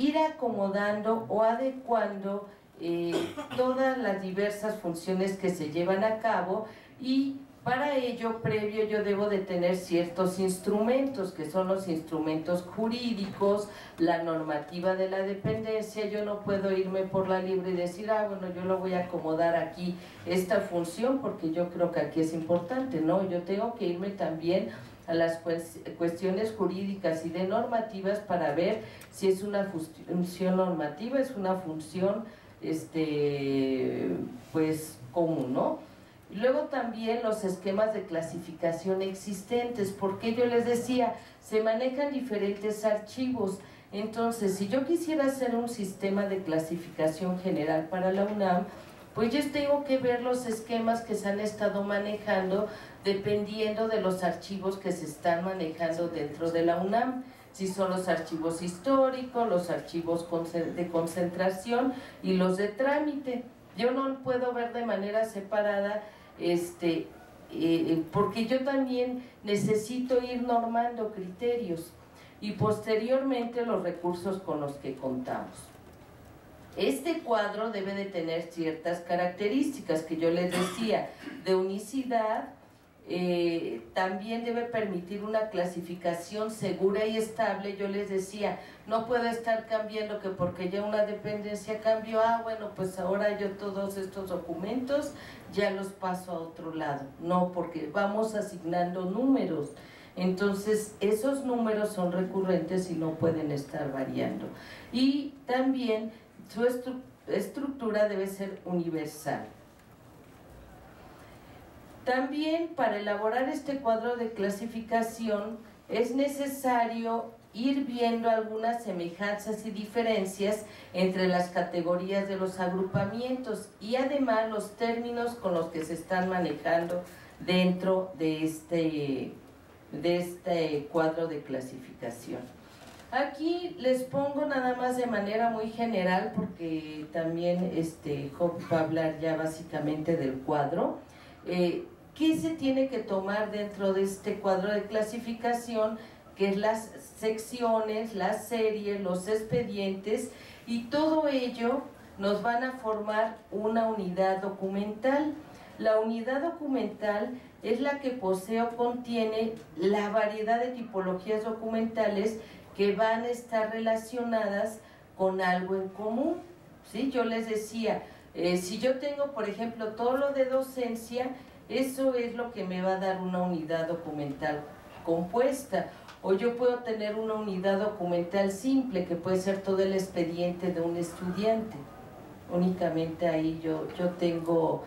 ir acomodando o adecuando todas las diversas funciones que se llevan a cabo, y para ello, previo, yo debo de tener ciertos instrumentos, que son los instrumentos jurídicos, la normativa de la dependencia. Yo no puedo irme por la libre y decir, bueno, yo lo voy a acomodar aquí, esta función, porque yo creo que aquí es importante. No, yo tengo que irme también a las cuestiones jurídicas y de normativas para ver si es una función normativa, es una función pues común, ¿no? Y luego también los esquemas de clasificación existentes, porque yo les decía, se manejan diferentes archivos. Entonces, si yo quisiera hacer un sistema de clasificación general para la UNAM, pues yo tengo que ver los esquemas que se han estado manejando dependiendo de los archivos que se están manejando dentro de la UNAM. Si son los archivos históricos, los archivos de concentración y los de trámite. Yo no puedo ver de manera separada, porque yo también necesito ir normando criterios y posteriormente los recursos con los que contamos. Este cuadro debe de tener ciertas características que yo les decía, de unicidad. También debe permitir una clasificación segura y estable. Yo les decía, no puedo estar cambiando que porque ya una dependencia cambió, bueno, pues ahora yo todos estos documentos ya los paso a otro lado. No, porque vamos asignando números. Entonces, esos números son recurrentes y no pueden estar variando. Y también su estructura debe ser universal. También para elaborar este cuadro de clasificación es necesario ir viendo algunas semejanzas y diferencias entre las categorías de los agrupamientos y además los términos con los que se están manejando dentro de este cuadro de clasificación. Aquí les pongo nada más de manera muy general, porque también Job va a hablar ya básicamente del cuadro. ¿Qué se tiene que tomar dentro de este cuadro de clasificación? Que es las secciones, las series, los expedientes, y todo ello nos van a formar una unidad documental. La unidad documental es la que posee o contiene la variedad de tipologías documentales que van a estar relacionadas con algo en común, ¿sí? Yo les decía, si yo tengo, por ejemplo, todo lo de docencia, eso es lo que me va a dar una unidad documental compuesta. O yo puedo tener una unidad documental simple, que puede ser todo el expediente de un estudiante. Únicamente ahí yo tengo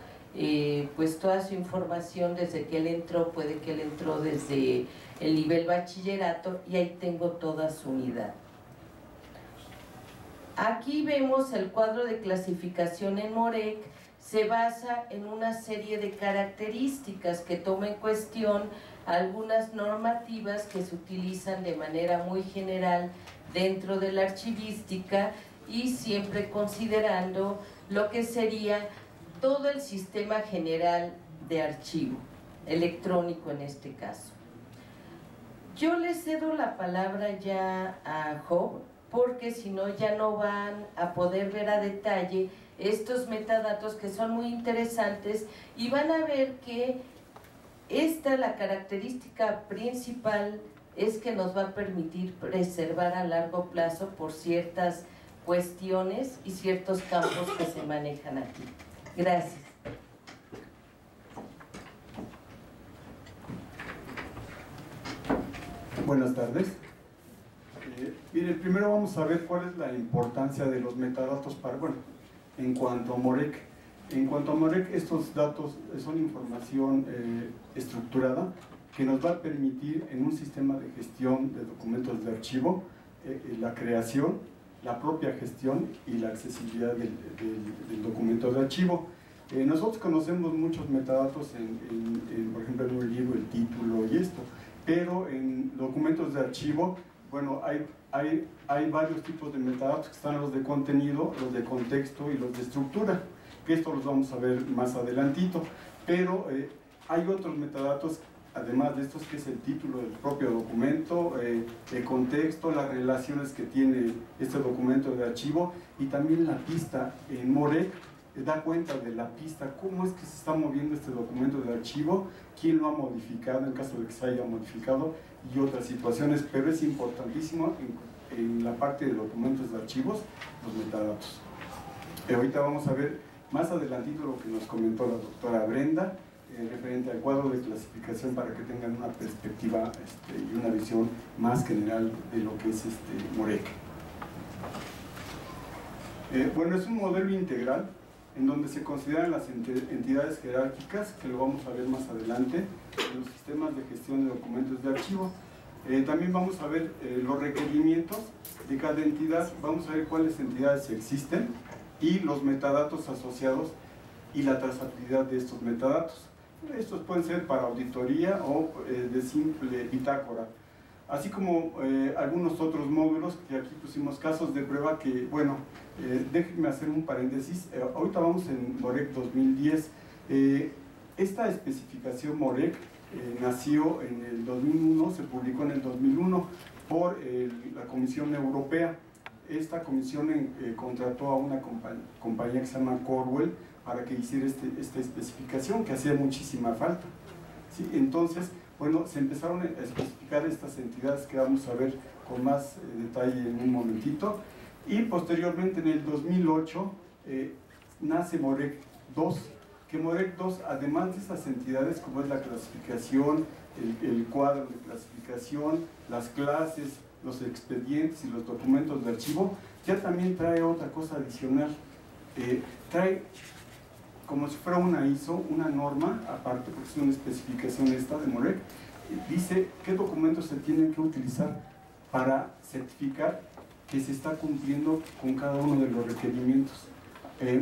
pues toda su información desde que él entró, puede que él entró desde el nivel bachillerato, y ahí tengo toda su unidad. Aquí vemos el cuadro de clasificación en MOREC. Se basa en una serie de características que toma en cuestión algunas normativas que se utilizan de manera muy general dentro de la archivística, y siempre considerando lo que sería todo el sistema general de archivo, electrónico en este caso. Yo les cedo la palabra ya a Job, porque si no ya no van a poder ver a detalle estos metadatos que son muy interesantes, y van a ver que la característica principal es que nos va a permitir preservar a largo plazo por ciertas cuestiones y ciertos campos que se manejan aquí. Gracias. Buenas tardes. Mire, primero vamos a ver cuál es la importancia de los metadatos en cuanto a MOREC. En cuanto a MOREC, estos datos son información estructurada que nos va a permitir en un sistema de gestión de documentos de archivo la creación, la propia gestión y la accesibilidad del documento de archivo. Nosotros conocemos muchos metadatos por ejemplo, en un libro, el título y esto, pero en documentos de archivo, bueno, hay varios tipos de metadatos, que están los de contenido, los de contexto y los de estructura, que esto los vamos a ver más adelantito, pero hay otros metadatos además de esto, que es el título del propio documento, el contexto, las relaciones que tiene este documento de archivo, y también la pista en MOREC da cuenta de la pista, cómo es que se está moviendo este documento de archivo, quién lo ha modificado en caso de que se haya modificado, y otras situaciones, pero es importantísimo en la parte de documentos de archivos, los metadatos. Ahorita vamos a ver más adelantito lo que nos comentó la doctora Brenda, referente al cuadro de clasificación, para que tengan una perspectiva y una visión más general de lo que es MOREC. Bueno, es un modelo integral en donde se consideran las entidades jerárquicas, que lo vamos a ver más adelante, en los sistemas de gestión de documentos de archivo. También vamos a ver los requerimientos de cada entidad, vamos a ver cuáles entidades existen y los metadatos asociados y la trazabilidad de estos metadatos. Estos pueden ser para auditoría o de simple bitácora, así como algunos otros módulos que aquí pusimos casos de prueba que, bueno, déjenme hacer un paréntesis. Ahorita vamos en MOREC 2010. Esta especificación MOREC nació en el 2001, se publicó en el 2001 por la Comisión Europea. Esta comisión contrató a una compañía que se llama Corwell para que hiciera esta especificación, que hacía muchísima falta. ¿Sí? Entonces, bueno, se empezaron a especificar estas entidades que vamos a ver con más detalle en un momentito, y posteriormente en el 2008 nace MOREC 2, que MOREC 2, además de esas entidades como es la clasificación, el cuadro de clasificación, las clases, los expedientes y los documentos de archivo, ya también trae otra cosa adicional. Trae como si fuera una ISO, una norma aparte, porque es una especificación esta de MOREC, dice qué documentos se tienen que utilizar para certificar que se está cumpliendo con cada uno de los requerimientos.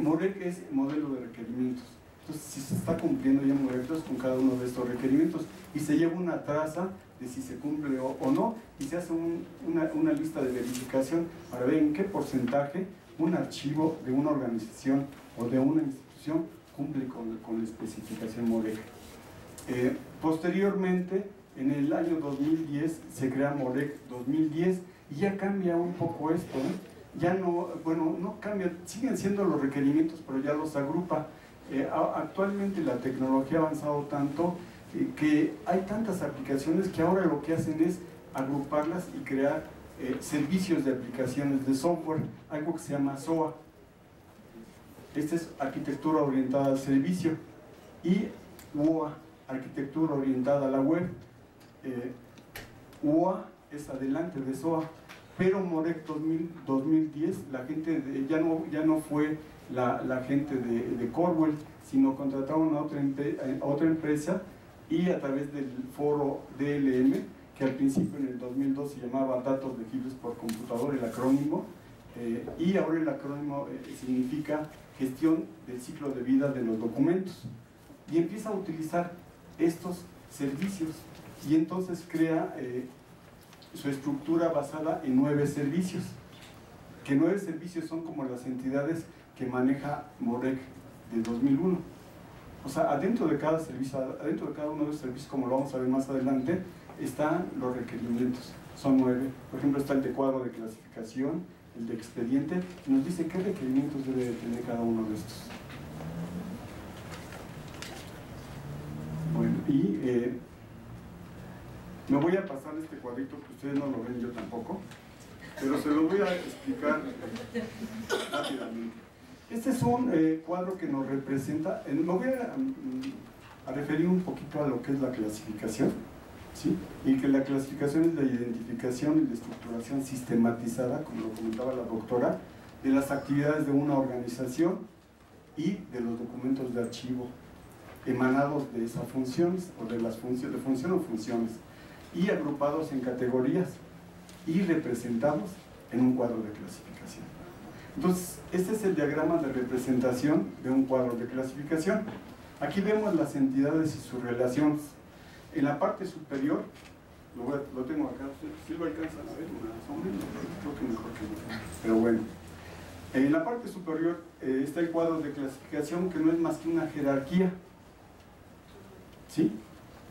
MOREC es modelo de requerimientos, entonces si se está cumpliendo ya MOREC con cada uno de estos requerimientos, y se lleva una traza de si se cumple o no, y se hace una lista de verificación para ver en qué porcentaje un archivo de una organización o de una institución cumple con la especificación MOREC. Posteriormente, en el año 2010, se crea MOREC 2010, y ya cambia un poco esto, ya no, bueno, no cambia, siguen siendo los requerimientos, pero ya los agrupa. Actualmente la tecnología ha avanzado tanto que hay tantas aplicaciones que ahora lo que hacen es agruparlas y crear servicios de aplicaciones de software, algo que se llama SOA. Esta es arquitectura orientada al servicio, y UOA, arquitectura orientada a la web. UOA es adelante de SOA, pero MOREC 2010, la gente ya no fue la gente de Corwell, sino contrataron a otra empresa, y a través del foro DLM, que al principio en el 2002 se llamaba Datos Legibles por Computador, el acrónimo, y ahora el acrónimo significa Gestión del Ciclo de Vida de los Documentos, y empieza a utilizar estos servicios, y entonces crea su estructura basada en 9 servicios, que 9 servicios son como las entidades que maneja MOREC de 2001. O sea, adentro de cada servicio, adentro de cada uno de los servicios, como lo vamos a ver más adelante, están los requerimientos, son 9. Por ejemplo, está el de cuadro de clasificación, el de expediente, y nos dice qué requerimientos debe de tener cada uno de estos. Bueno, y me voy a pasar este cuadrito, que ustedes no lo ven, yo tampoco, pero se lo voy a explicar rápidamente. Este es un cuadro que nos representa, me voy a referir un poquito a lo que es la clasificación, ¿sí? Y que la clasificación es la identificación y la estructuración sistematizada, como lo comentaba la doctora, de las actividades de una organización y de los documentos de archivo emanados de esas funciones, o de las funciones, de función o funciones, y agrupados en categorías y representados en un cuadro de clasificación. Entonces, este es el diagrama de representación de un cuadro de clasificación. Aquí vemos las entidades y sus relaciones. En la parte superior, lo tengo acá, ¿sí lo alcanzan a ver? Creo que mejor que no. Pero bueno, en la parte superior está el cuadro de clasificación, que no es más que una jerarquía, ¿sí?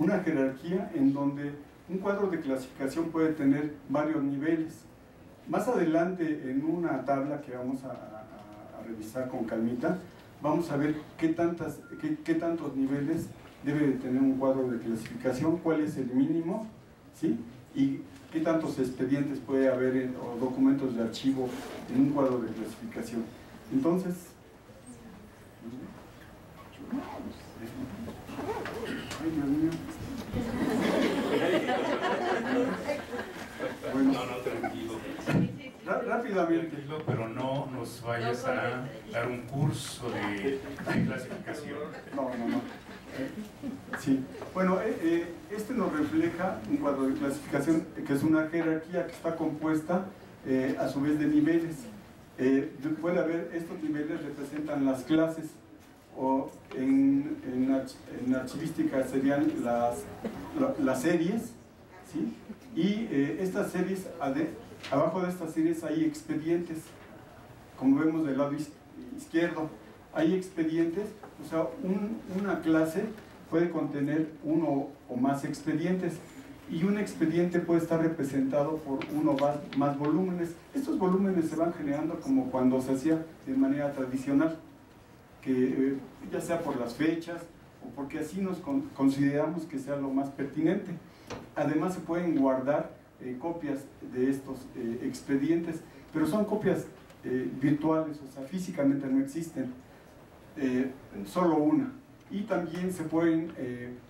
una jerarquía en donde un cuadro de clasificación puede tener varios niveles. Más adelante, en una tabla que vamos a revisar con calmita, vamos a ver qué tantos niveles debe de tener un cuadro de clasificación, cuál es el mínimo, ¿sí? Y qué tantos expedientes puede haber o documentos de archivo en un cuadro de clasificación. Entonces, ay, Dios mío. Bueno, tranquilo. Rápidamente. Tranquilo, pero no nos vayas a dar un curso de clasificación. No. Sí, bueno, este nos refleja un cuadro de clasificación que es una jerarquía que está compuesta a su vez de niveles. Puede haber, estos niveles representan las clases, o en archivística serían las series, ¿sí? Y estas series, abajo de estas series hay expedientes, como vemos del lado izquierdo. Hay expedientes, o sea, una clase puede contener uno o más expedientes, y un expediente puede estar representado por uno o más volúmenes. Estos volúmenes se van generando como cuando se hacía de manera tradicional, que ya sea por las fechas o porque así nos consideramos que sea lo más pertinente. Además se pueden guardar copias de estos expedientes, pero son copias virtuales, o sea, físicamente no existen, solo una. Y también se pueden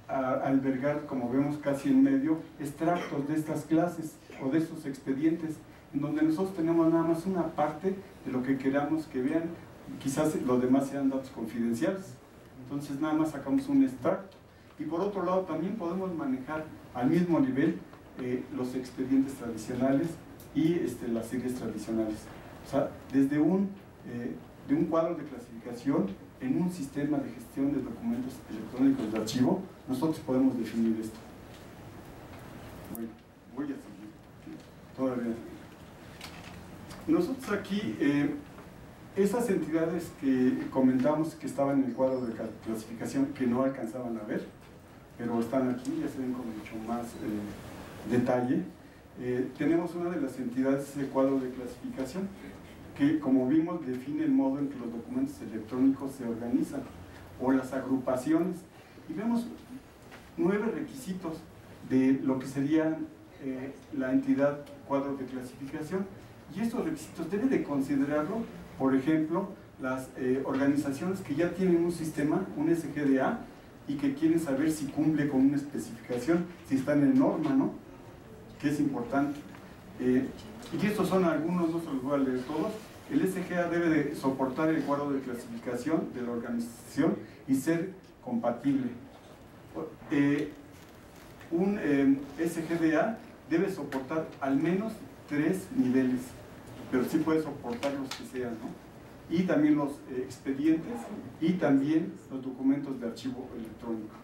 albergar, como vemos casi en medio, extractos de estas clases o de estos expedientes, en donde nosotros tenemos nada más una parte de lo que queramos que vean, y quizás los demás sean datos confidenciales. Entonces nada más sacamos un extracto. Y por otro lado también podemos manejar al mismo nivel los expedientes tradicionales y las series tradicionales. O sea, desde de un cuadro de clasificación en un sistema de gestión de documentos electrónicos de archivo, nosotros podemos definir esto. Bueno, voy a seguir. Todavía. Nosotros aquí, esas entidades que comentamos que estaban en el cuadro de clasificación, que no alcanzaban a ver, pero están aquí, ya se ven con mucho más detalle. Tenemos una de las entidades del cuadro de clasificación, que, como vimos, define el modo en que los documentos electrónicos se organizan, o las agrupaciones, y vemos 9 requisitos de lo que sería la entidad cuadro de clasificación, y estos requisitos debe de considerarlo, por ejemplo, las organizaciones que ya tienen un sistema, un SGDA, y que quieren saber si cumple con una especificación, si están en norma, ¿no? Que es importante. Y estos son algunos, no se los voy a leer todos. El SGA debe de soportar el cuadro de clasificación de la organización y ser compatible. Un SGDA debe soportar al menos 3 niveles, pero sí puede soportar los que sean, ¿no? Y también los expedientes y también los documentos de archivo electrónico.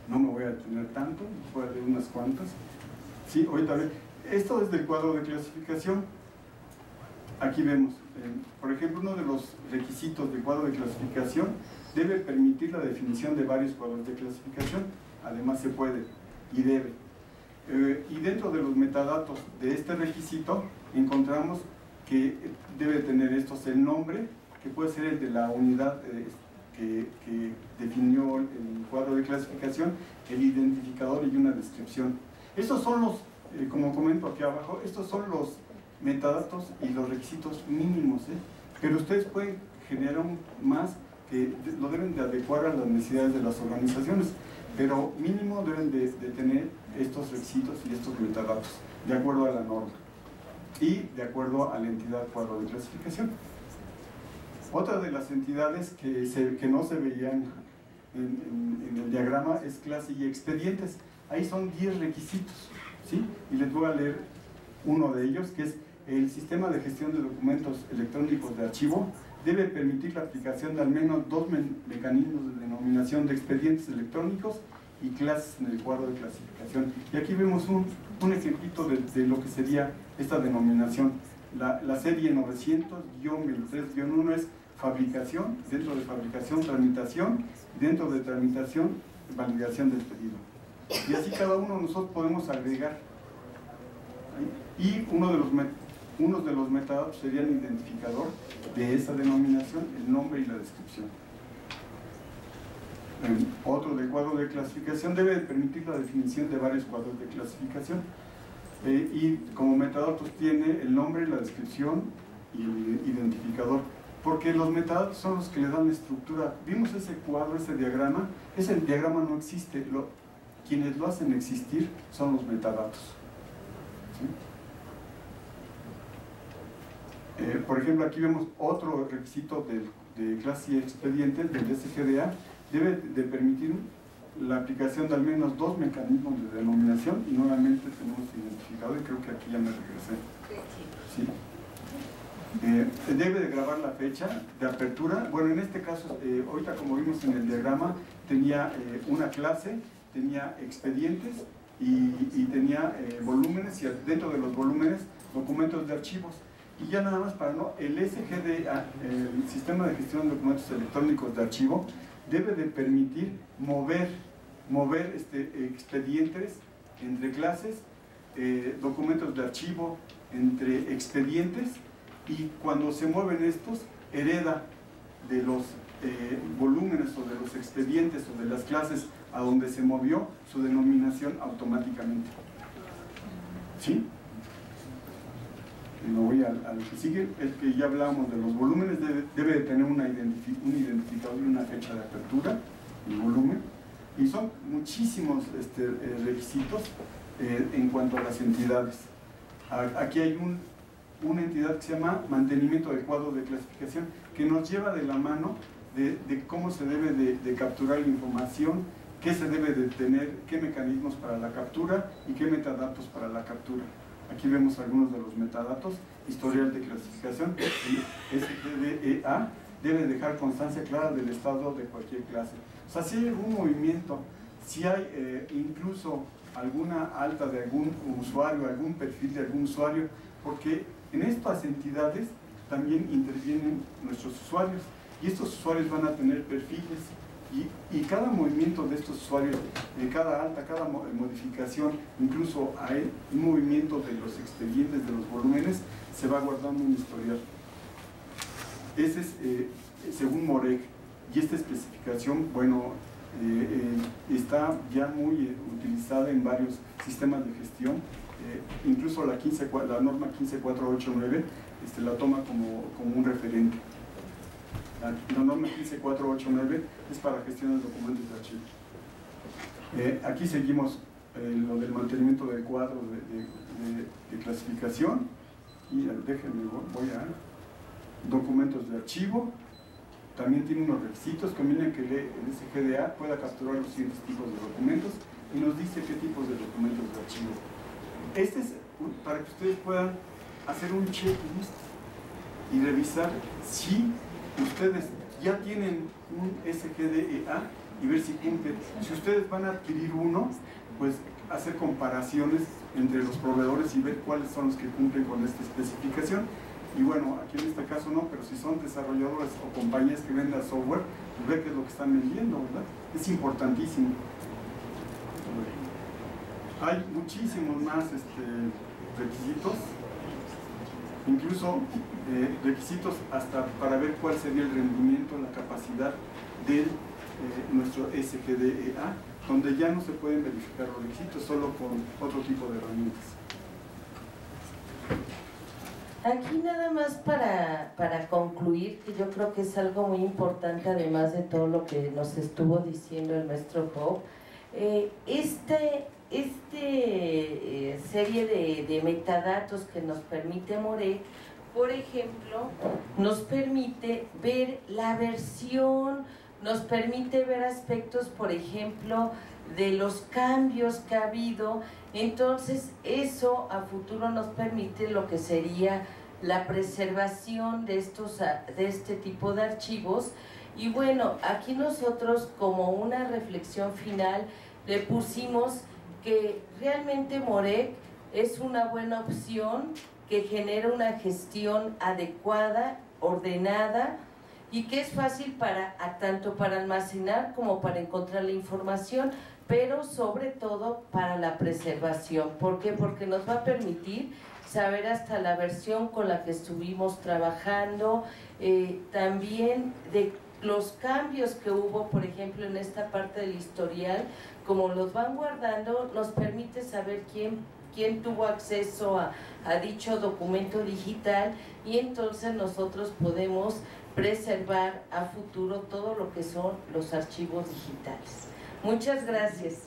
No me voy a detener tanto, voy a leer unas cuantas. Sí, ahorita a ver. Esto es del cuadro de clasificación. Aquí vemos, por ejemplo, uno de los requisitos del cuadro de clasificación debe permitir la definición de varios cuadros de clasificación. Además se puede y debe. Y dentro de los metadatos de este requisito encontramos que debe tener estos el nombre, que puede ser el de la unidad que definió el cuadro de clasificación, el identificador y una descripción. Estos son los, como comento aquí abajo, estos son los metadatos y los requisitos mínimos, pero ustedes pueden generar más que lo deben de adecuar a las necesidades de las organizaciones, pero mínimo deben de tener estos requisitos y estos metadatos de acuerdo a la norma y de acuerdo a la entidad cuadro de clasificación. Otra de las entidades que no se veían en el diagrama es clase y expedientes. Ahí son 10 requisitos, ¿sí? Y les voy a leer uno de ellos, que es el sistema de gestión de documentos electrónicos de archivo debe permitir la aplicación de al menos 2 mecanismos de denominación de expedientes electrónicos y clases en el cuadro de clasificación. Y aquí vemos un ejemplito de lo que sería esta denominación. La serie 900-23-1 es fabricación, dentro de fabricación, tramitación, dentro de tramitación, validación del pedido. Y así cada uno de nosotros podemos agregar. Y uno de los metadatos sería el identificador de esa denominación, el nombre y la descripción. Otro del cuadro de clasificación debe permitir la definición de varios cuadros de clasificación. Y como metadatos tiene el nombre, la descripción y el identificador, porque los metadatos son los que le dan la estructura. Vimos ese cuadro, ese diagrama no existe, quienes lo hacen existir son los metadatos. ¿Sí? Por ejemplo, aquí vemos otro requisito de clase y expediente del SGDA, debe de permitir la aplicación de al menos 2 mecanismos de denominación, y nuevamente tenemos identificador, y creo que aquí ya me regresé. ¿Sí? Debe de grabar la fecha de apertura. Bueno, en este caso, ahorita como vimos en el diagrama, tenía una clase, tenía expedientes y tenía volúmenes, y dentro de los volúmenes documentos de archivos. Y ya nada más para no, el SGDA, el Sistema de Gestión de Documentos Electrónicos de Archivo, debe de permitir mover expedientes entre clases, documentos de archivo entre expedientes, y cuando se mueven estos, hereda de los volúmenes o de los expedientes o de las clases a donde se movió su denominación automáticamente. ¿Sí? Y me voy al que sigue, el que ya hablábamos de los volúmenes, debe de tener un identificador y una fecha de apertura, el volumen, y son muchísimos requisitos en cuanto a las entidades. Aquí hay una entidad que se llama mantenimiento del cuadro de clasificación, que nos lleva de la mano de cómo se debe de capturar la información, qué se debe de tener, qué mecanismos para la captura y qué metadatos para la captura. Aquí vemos algunos de los metadatos: historial de clasificación, el SGDA debe dejar constancia clara del estado de cualquier clase. O sea, si hay algún movimiento, si hay incluso alguna alta de algún usuario, algún perfil de algún usuario, porque en estas entidades también intervienen nuestros usuarios, y estos usuarios van a tener perfiles, y cada movimiento de estos usuarios, cada alta, cada modificación, incluso hay un movimiento de los expedientes, de los volúmenes, se va guardando un historial. Ese es según MOREC, y esta especificación, bueno, está ya muy utilizada en varios sistemas de gestión. Incluso la norma 15489 la toma como un referente. La norma 15489 es para gestión de documentos de archivo. Aquí seguimos lo del mantenimiento del cuadro de clasificación, y déjenme, voy a documentos de archivo. También tiene unos requisitos que conviene que el SGDA pueda capturar los siguientes tipos de documentos, y nos dice qué tipos de documentos de archivo. Este es para que ustedes puedan hacer un checklist y revisar si ustedes ya tienen un SGDA y ver si cumplen. Si ustedes van a adquirir uno, pues hacer comparaciones entre los proveedores y ver cuáles son los que cumplen con esta especificación. Y bueno, aquí en este caso no, pero si son desarrolladores o compañías que vendan software, pues ver qué es lo que están vendiendo, ¿verdad? Es importantísimo. Hay muchísimos más requisitos, incluso requisitos hasta para ver cuál sería el rendimiento, la capacidad de nuestro SGDA, donde ya no se pueden verificar los requisitos, solo con otro tipo de herramientas. Aquí nada más para concluir, que yo creo que es algo muy importante, además de todo lo que nos estuvo diciendo el maestro Job, serie de metadatos que nos permite MOREC, por ejemplo, nos permite ver la versión, nos permite ver aspectos, por ejemplo, de los cambios que ha habido. Entonces eso a futuro nos permite lo que sería la preservación de este tipo de archivos. Y bueno, aquí nosotros, como una reflexión final, le pusimos que realmente MOREC es una buena opción, que genera una gestión adecuada, ordenada, y que es fácil tanto para almacenar como para encontrar la información, pero sobre todo para la preservación. ¿Por qué? Porque nos va a permitir saber hasta la versión con la que estuvimos trabajando, también de los cambios que hubo, por ejemplo, en esta parte del historial, como los van guardando, nos permite saber quién tuvo acceso a dicho documento digital, y entonces nosotros podemos preservar a futuro todo lo que son los archivos digitales. Muchas gracias.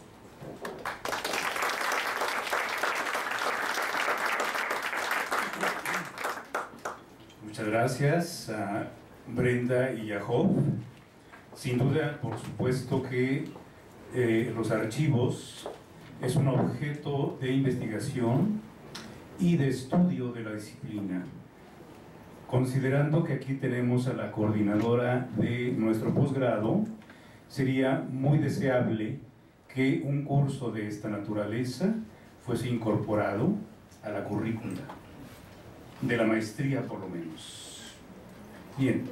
Muchas gracias a Brenda y a Job. Sin duda, por supuesto que los archivos es un objeto de investigación y de estudio de la disciplina. Considerando que aquí tenemos a la coordinadora de nuestro posgrado, sería muy deseable que un curso de esta naturaleza fuese incorporado a la currícula, de la maestría por lo menos. Bien.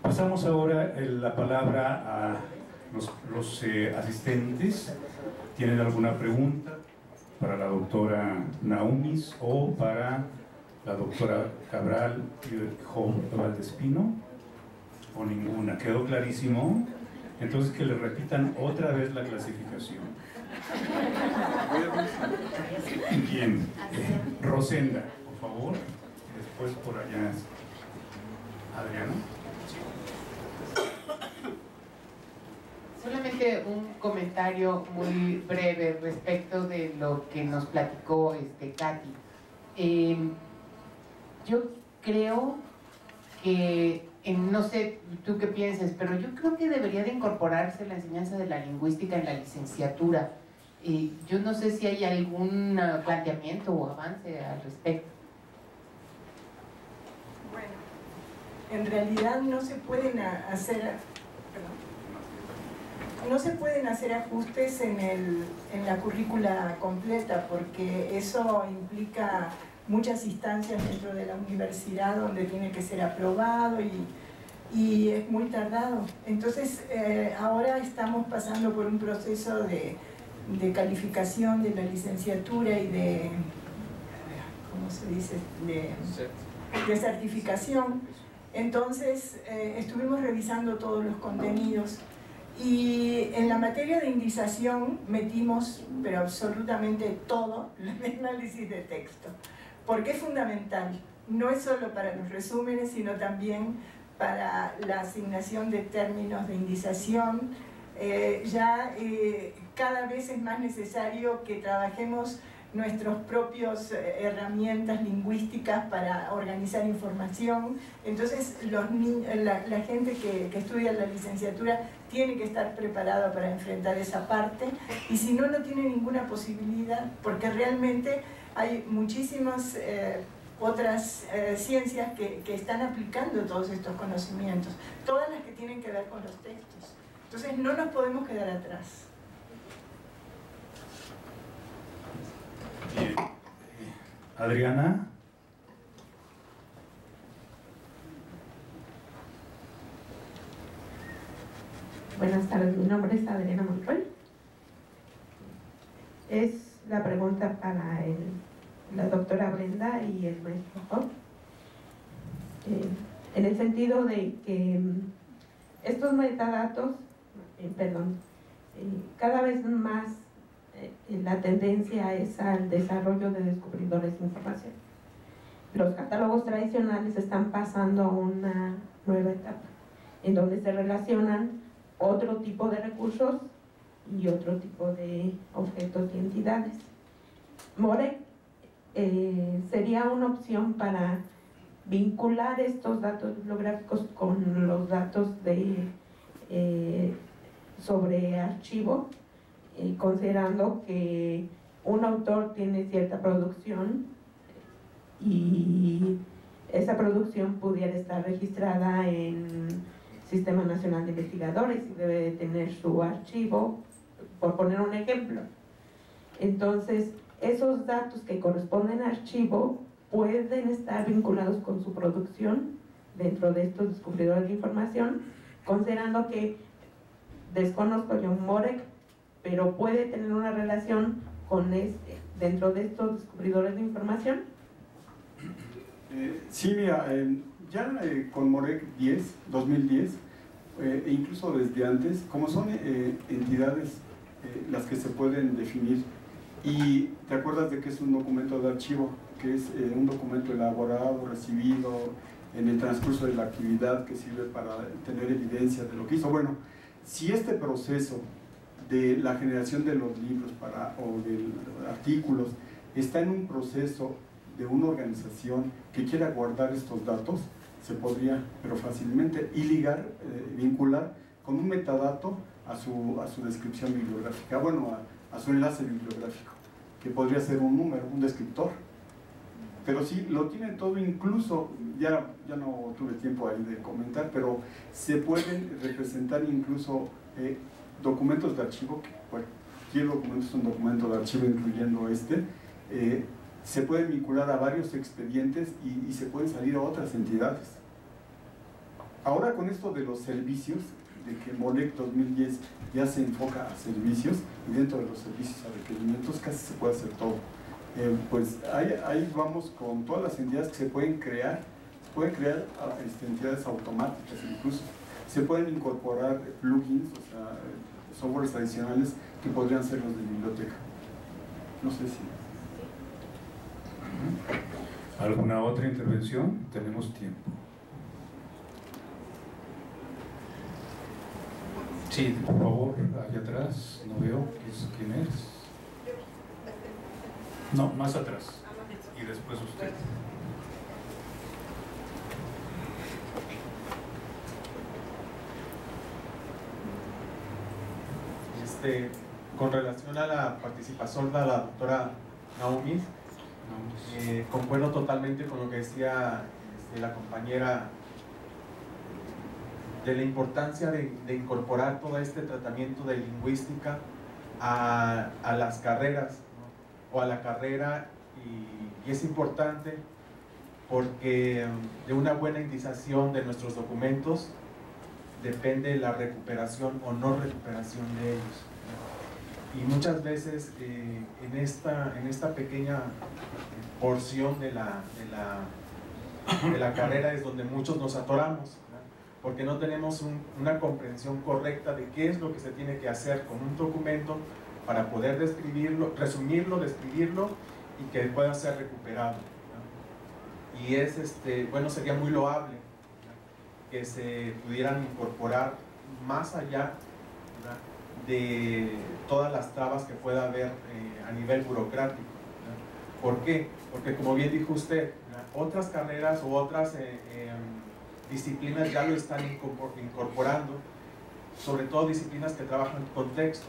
Pasamos ahora la palabra a los asistentes. ¿Tienen alguna pregunta para la doctora Naumis o para la doctora Cabral y Job Valdespino? ¿O ninguna? ¿Quedó clarísimo? Entonces que le repitan otra vez la clasificación. Bien. Rosenda, por favor. Después por allá Adriana. Solamente un comentario muy breve respecto de lo que nos platicó Katy. Yo creo que, no sé tú qué pienses, pero yo creo que debería de incorporarse la enseñanza de la lingüística en la licenciatura. Yo no sé si hay algún planteamiento o avance al respecto. Bueno, en realidad no se pueden hacer ajustes en la currícula completa, porque eso implica muchas instancias dentro de la universidad donde tiene que ser aprobado y es muy tardado. Entonces ahora estamos pasando por un proceso de calificación de la licenciatura y de, ¿cómo se dice?, de certificación. Entonces estuvimos revisando todos los contenidos y en la materia de indización metimos, pero absolutamente todo, el análisis de texto, porque es fundamental, no es solo para los resúmenes, sino también para la asignación de términos de indización. Cada vez es más necesario que trabajemos nuestras propias herramientas lingüísticas para organizar información. Entonces la gente que estudia la licenciatura tiene que estar preparada para enfrentar esa parte, y si no, no tiene ninguna posibilidad, porque realmente hay muchísimas otras ciencias que están aplicando todos estos conocimientos, todas las que tienen que ver con los textos. Entonces no nos podemos quedar atrás. Bien. Adriana. Buenas tardes, mi nombre es Adriana Monroy. Es la pregunta para la doctora Brenda y el maestro Job. En el sentido de que estos metadatos, cada vez más la tendencia es al desarrollo de descubridores de información. Los catálogos tradicionales están pasando a una nueva etapa, en donde se relacionan otro tipo de recursos y otro tipo de objetos y entidades. MOREC sería una opción para vincular estos datos bibliográficos con los datos sobre archivo, considerando que un autor tiene cierta producción y esa producción pudiera estar registrada en Sistema Nacional de Investigadores y debe de tener su archivo, por poner un ejemplo. Entonces, esos datos que corresponden a archivo pueden estar vinculados con su producción dentro de estos descubridores de información, considerando que desconozco John Morek, pero puede tener una relación con dentro de estos descubridores de información. Sí, mira, ya con Morek 2010, e incluso desde antes, como son entidades las que se pueden definir, y te acuerdas de que es un documento de archivo, que es un documento elaborado, recibido en el transcurso de la actividad, que sirve para tener evidencia de lo que hizo. Bueno, si este proceso de la generación de los libros o de artículos está en un proceso de una organización que quiera guardar estos datos, se podría, pero fácilmente, y ligar, vincular con un metadato a su descripción bibliográfica, bueno, a su enlace bibliográfico, que podría ser un número, un descriptor. Pero sí, lo tienen todo, incluso, ya no tuve tiempo ahí de comentar, pero se pueden representar incluso documentos de archivo, que cualquier documento es un documento de archivo, incluyendo se pueden vincular a varios expedientes y se pueden salir a otras entidades. Ahora con esto de los servicios, de que Morek 2010 ya se enfoca a servicios, y dentro de los servicios a requerimientos casi se puede hacer todo. Pues ahí vamos con todas las entidades que se pueden crear entidades automáticas incluso. Se pueden incorporar plugins, o sea, softwares adicionales que podrían ser los de biblioteca. No sé si... ¿Alguna otra intervención? Tenemos tiempo. Sí, por favor, allá atrás, no veo quién es. No, más atrás. Y después usted. Con relación a la participación de la doctora Naomi, concuerdo totalmente con lo que decía la compañera de la importancia de incorporar todo este tratamiento de lingüística a las carreras, ¿no? O a la carrera, y es importante porque de una buena indización de nuestros documentos depende la recuperación o no recuperación de ellos. Y muchas veces en esta pequeña porción de la carrera es donde muchos nos atoramos, ¿no? Porque no tenemos una comprensión correcta de qué es lo que se tiene que hacer con un documento para poder describirlo, resumirlo, describirlo y que pueda ser recuperado, ¿no? Y bueno, sería muy loable, ¿no? Que se pudieran incorporar más allá, ¿verdad?, de todas las trabas que pueda haber a nivel burocrático, ¿no? ¿Por qué? Porque, como bien dijo usted, ¿no?, otras carreras u otras disciplinas ya lo están incorporando, sobre todo disciplinas que trabajan con texto,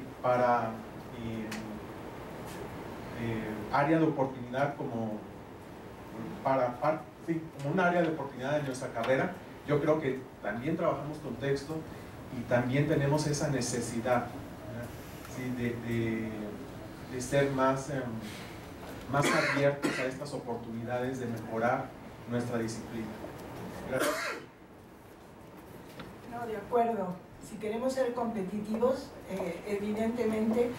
y para área de oportunidad como un área de oportunidad en nuestra carrera. Yo creo que también trabajamos con texto y también tenemos esa necesidad, ¿sí?, de ser más abiertos a estas oportunidades de mejorar nuestra disciplina. Gracias. No, de acuerdo. Si queremos ser competitivos, evidentemente,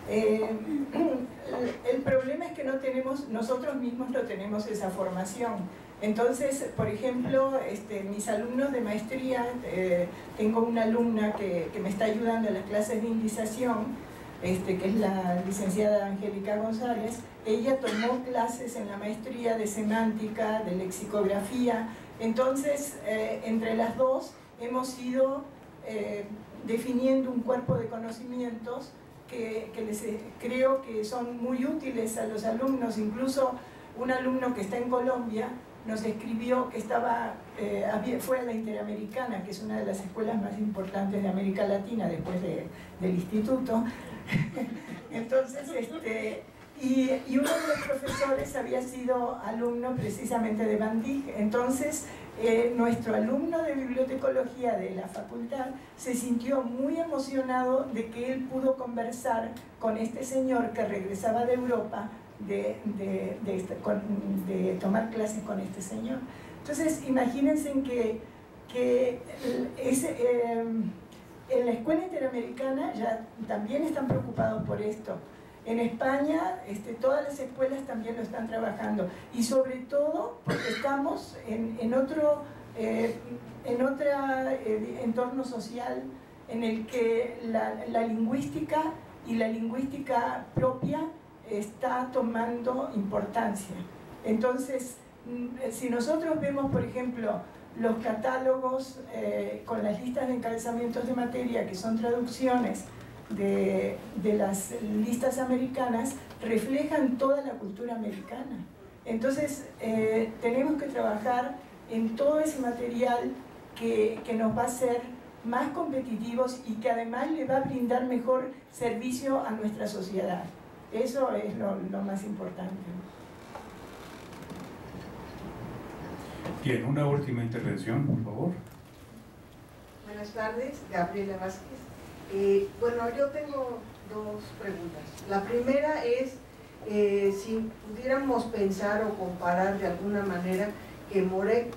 el problema es que no tenemos, nosotros mismos no tenemos esa formación. Entonces, por ejemplo, mis alumnos de maestría, tengo una alumna que me está ayudando en las clases de indización, que es la licenciada Angélica González. Ella tomó clases en la maestría de semántica, de lexicografía. Entonces, entre las dos hemos ido definiendo un cuerpo de conocimientos que creo que son muy útiles a los alumnos. Incluso un alumno que está en Colombia nos escribió que fue a la Interamericana, que es una de las escuelas más importantes de América Latina después del instituto. Entonces, y uno de los profesores había sido alumno precisamente de Van Dijk. Entonces, nuestro alumno de bibliotecología de la facultad se sintió muy emocionado de que él pudo conversar con este señor que regresaba de Europa, de tomar clases con este señor. Entonces, imagínense que en la escuela interamericana ya también están preocupados por esto. En España, todas las escuelas también lo están trabajando, y sobre todo porque estamos en otro entorno social en el que la lingüística y la lingüística propia está tomando importancia. Entonces, si nosotros vemos, por ejemplo, los catálogos con las listas de encabezamientos de materia, que son traducciones de las listas americanas, reflejan toda la cultura americana. Entonces, tenemos que trabajar en todo ese material que nos va a hacer más competitivos y que además le va a brindar mejor servicio a nuestra sociedad. Eso es lo más importante. Bien, una última intervención, por favor. Buenas tardes, Gabriela Vázquez. Bueno, yo tengo dos preguntas. La primera es si pudiéramos pensar o comparar de alguna manera que MOREC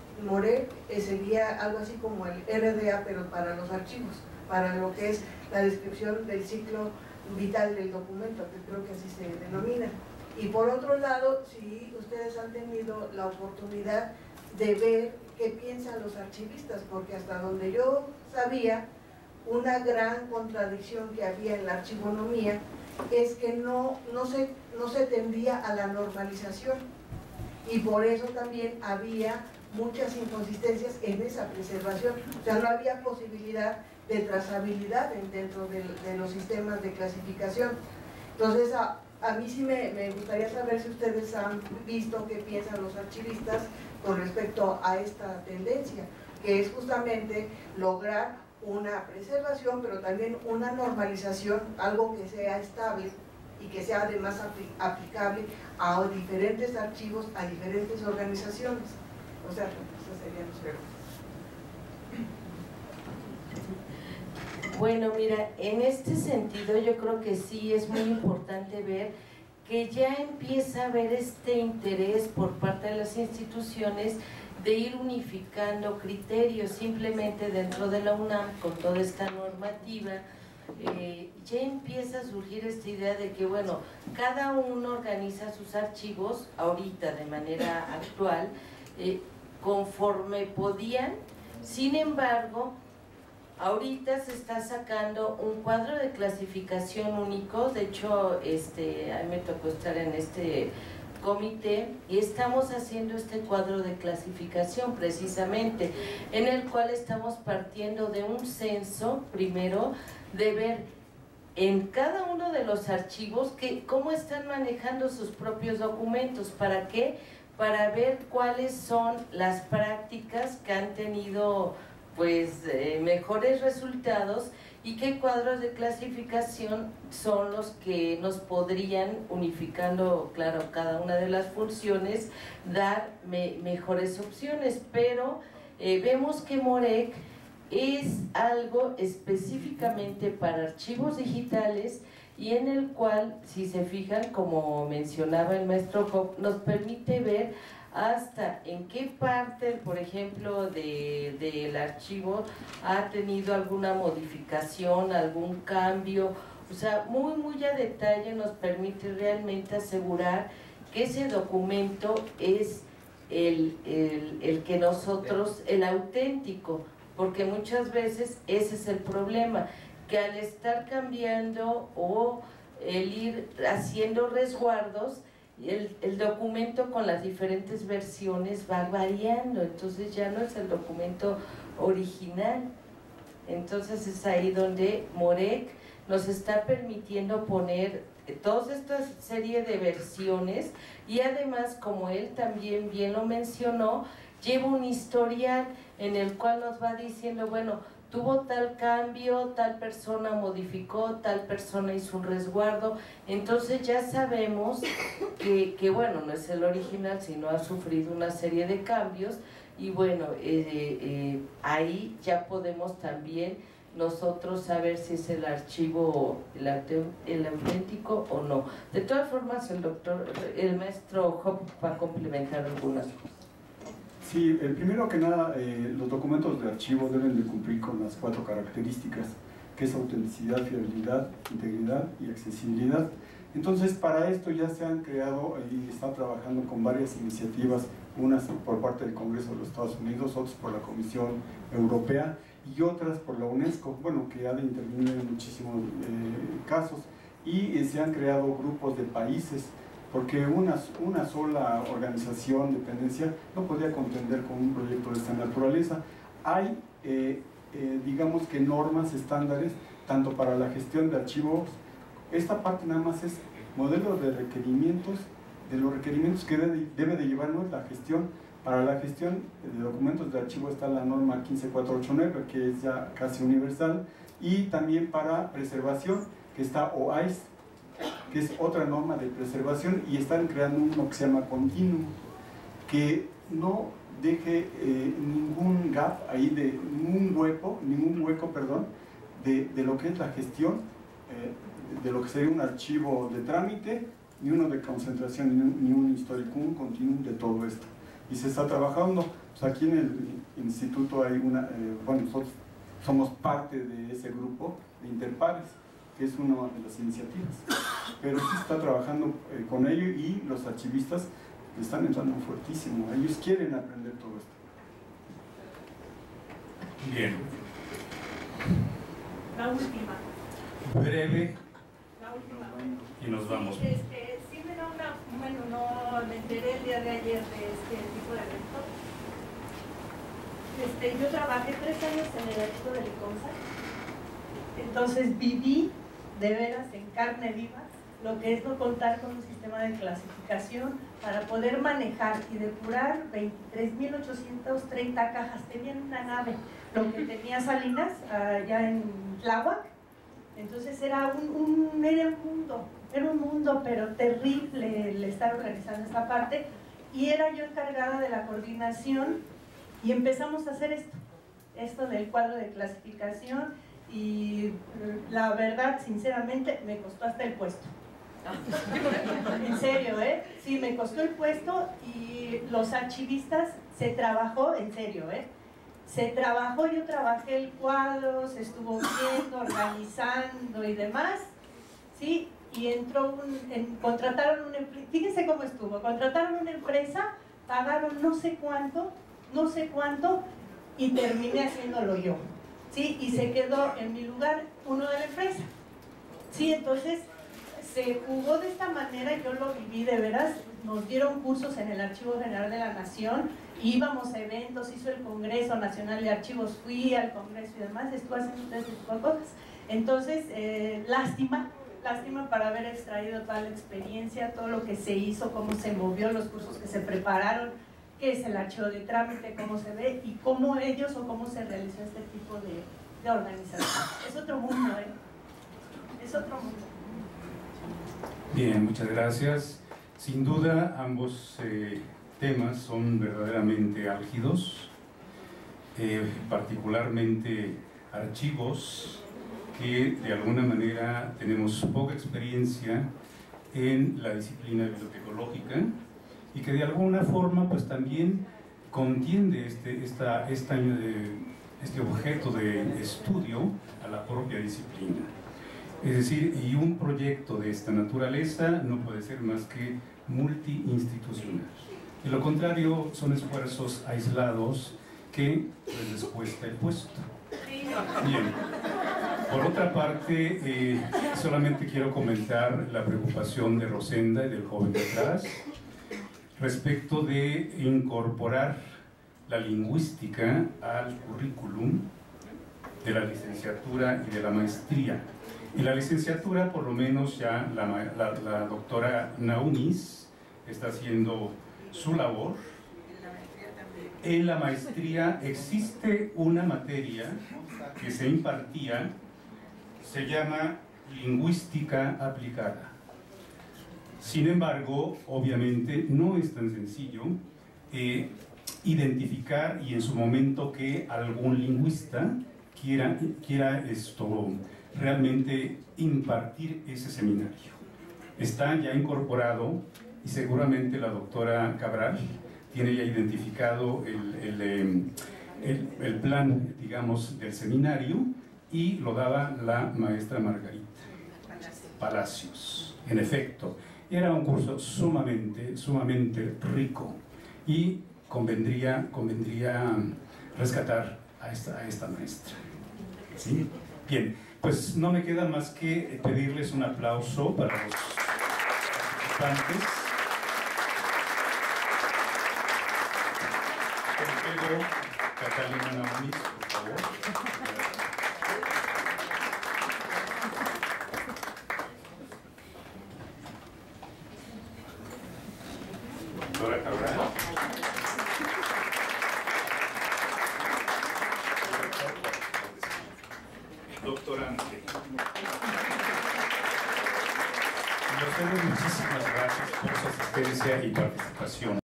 sería algo así como el RDA, pero para los archivos, para lo que es la descripción del ciclo vital del documento, que creo que así se denomina. Y por otro lado, si ustedes han tenido la oportunidad de ver qué piensan los archivistas, porque hasta donde yo sabía, una gran contradicción que había en la archivonomía es que no se tendía a la normalización, y por eso también había muchas inconsistencias en esa preservación. O sea, no había posibilidad de trazabilidad dentro de los sistemas de clasificación. Entonces, a mí sí me gustaría saber si ustedes han visto qué piensan los archivistas con respecto a esta tendencia, que es justamente lograr una preservación, pero también una normalización, algo que sea estable y que sea además aplicable a diferentes archivos, a diferentes organizaciones. O sea, esas serían las preguntas. Bueno, mira, en este sentido yo creo que sí es muy importante ver que ya empieza a haber este interés por parte de las instituciones de ir unificando criterios. Simplemente dentro de la UNAM, con toda esta normativa, ya empieza a surgir esta idea de que, bueno, cada uno organiza sus archivos ahorita de manera actual, conforme podían. Sin embargo, ahorita se está sacando un cuadro de clasificación único. De hecho, a mí me tocó estar en este comité y estamos haciendo este cuadro de clasificación precisamente, en el cual estamos partiendo de un censo, primero, de ver en cada uno de los archivos cómo están manejando sus propios documentos. ¿Para qué? Para ver cuáles son las prácticas que han tenido mejores resultados y qué cuadros de clasificación son los que nos podrían, unificando, claro, cada una de las funciones, dar mejores opciones. Pero vemos que MOREC es algo específicamente para archivos digitales, y en el cual, si se fijan, como mencionaba el maestro Job, nos permite ver hasta en qué parte, por ejemplo, del archivo ha tenido alguna modificación, algún cambio. O sea, muy a detalle nos permite realmente asegurar que ese documento es el que nosotros, el auténtico, porque muchas veces ese es el problema, que al estar cambiando o el ir haciendo resguardos, el documento con las diferentes versiones va variando, entonces ya no es el documento original. Entonces es ahí donde MOREC nos está permitiendo poner toda esta serie de versiones, y además, como él también bien lo mencionó, lleva un historial en el cual nos va diciendo, bueno, tuvo tal cambio, tal persona modificó, tal persona hizo un resguardo. Entonces ya sabemos que bueno, no es el original, sino ha sufrido una serie de cambios, y bueno, ahí ya podemos también nosotros saber si es el archivo el auténtico o no. De todas formas, el maestro Hop va a complementar algunas cosas. Sí, primero que nada, los documentos de archivo deben de cumplir con las 4 características, que es autenticidad, fiabilidad, integridad y accesibilidad. Entonces, para esto ya se han creado y está trabajando con varias iniciativas, unas por parte del Congreso de los Estados Unidos, otras por la Comisión Europea y otras por la UNESCO, bueno, que ha de intervenir en muchísimos casos, y se han creado grupos de países, porque una sola organización, dependencia, no podía contender con un proyecto de esta naturaleza. Hay, digamos que normas, estándares, tanto para la gestión de archivos. Esta parte nada más es modelo de requerimientos, de los requerimientos que debe de llevarnos la gestión. Para la gestión de documentos de archivo está la norma 15489, que es ya casi universal, y también para preservación, que está OAIS, que es otra norma de preservación, y están creando uno que se llama Continuum, que no deje ningún gap ahí, ningún hueco, de lo que es la gestión, de lo que sería un archivo de trámite, ni uno de concentración, ni un histórico, un continuum de todo esto. Y se está trabajando, pues aquí en el instituto hay bueno, nosotros somos parte de ese grupo de Interpares, que es una de las iniciativas, pero sí se está trabajando con ello, y los archivistas están entrando fuertísimo, ellos quieren aprender todo esto. Bien. La última. Breve. La última. Y nos vamos. Sí me da bueno, no me enteré el día de ayer de este tipo de evento. Yo trabajé 3 años en el archivo del ICOMSA, entonces viví de veras en carne viva lo que es no contar con un sistema de clasificación para poder manejar y depurar 23.830 cajas. Tenían una nave, lo que tenía Salinas allá en Tláhuac. Entonces era un mundo, pero terrible el estar organizando esta parte, y era yo encargada de la coordinación, y empezamos a hacer esto del cuadro de clasificación, y la verdad, sinceramente, me costó hasta el puesto. En serio, sí, me costó el puesto, y los archivistas se trabajó, en serio, se trabajó, yo trabajé el cuadro, se estuvo viendo, organizando y demás, ¿sí? Y entró contrataron una empresa, fíjense cómo estuvo, contrataron una empresa, pagaron no sé cuánto, y terminé haciéndolo yo, ¿sí? Y se quedó en mi lugar uno de la empresa, ¿sí? Entonces se jugó de esta manera, yo lo viví de veras. Nos dieron cursos en el Archivo General de la Nación, íbamos a eventos, hizo el Congreso Nacional de Archivos, fui al Congreso y demás, estuve haciendo todo ese tipo de cosas. Entonces, lástima para haber extraído toda la experiencia, todo lo que se hizo, cómo se movió, los cursos que se prepararon, qué es el archivo de trámite, cómo se ve y cómo ellos o cómo se realizó este tipo de organización. Es otro mundo, es otro mundo. Bien, muchas gracias. Sin duda, ambos temas son verdaderamente álgidos, particularmente archivos, que de alguna manera tenemos poca experiencia en la disciplina bibliotecológica y que de alguna forma pues también contiende este objeto de estudio a la propia disciplina. Es decir, y un proyecto de esta naturaleza no puede ser más que multiinstitucional. De lo contrario, son esfuerzos aislados que pues, les cuesta el puesto. Bien. Por otra parte, solamente quiero comentar la preocupación de Rosenda y del joven detrás respecto de incorporar la lingüística al currículum de la licenciatura y de la maestría. En la licenciatura, por lo menos, ya la doctora Naumis está haciendo su labor. En la maestría existe una materia que se impartía, se llama lingüística aplicada. Sin embargo, obviamente no es tan sencillo identificar y en su momento que algún lingüista quiera realmente impartir ese seminario. Está ya incorporado y seguramente la doctora Cabral tiene ya identificado el plan, digamos, del seminario, y lo daba la maestra Margarita Palacios. En efecto, era un curso sumamente rico y convendría rescatar a esta maestra. ¿Sí? Bien, pues no me queda más que pedirles un aplauso para los participantes. Pedro, Catalina Naomi, por favor. Doctora Cabral. Doctorante. Y a ustedes muchísimas gracias por su asistencia y participación.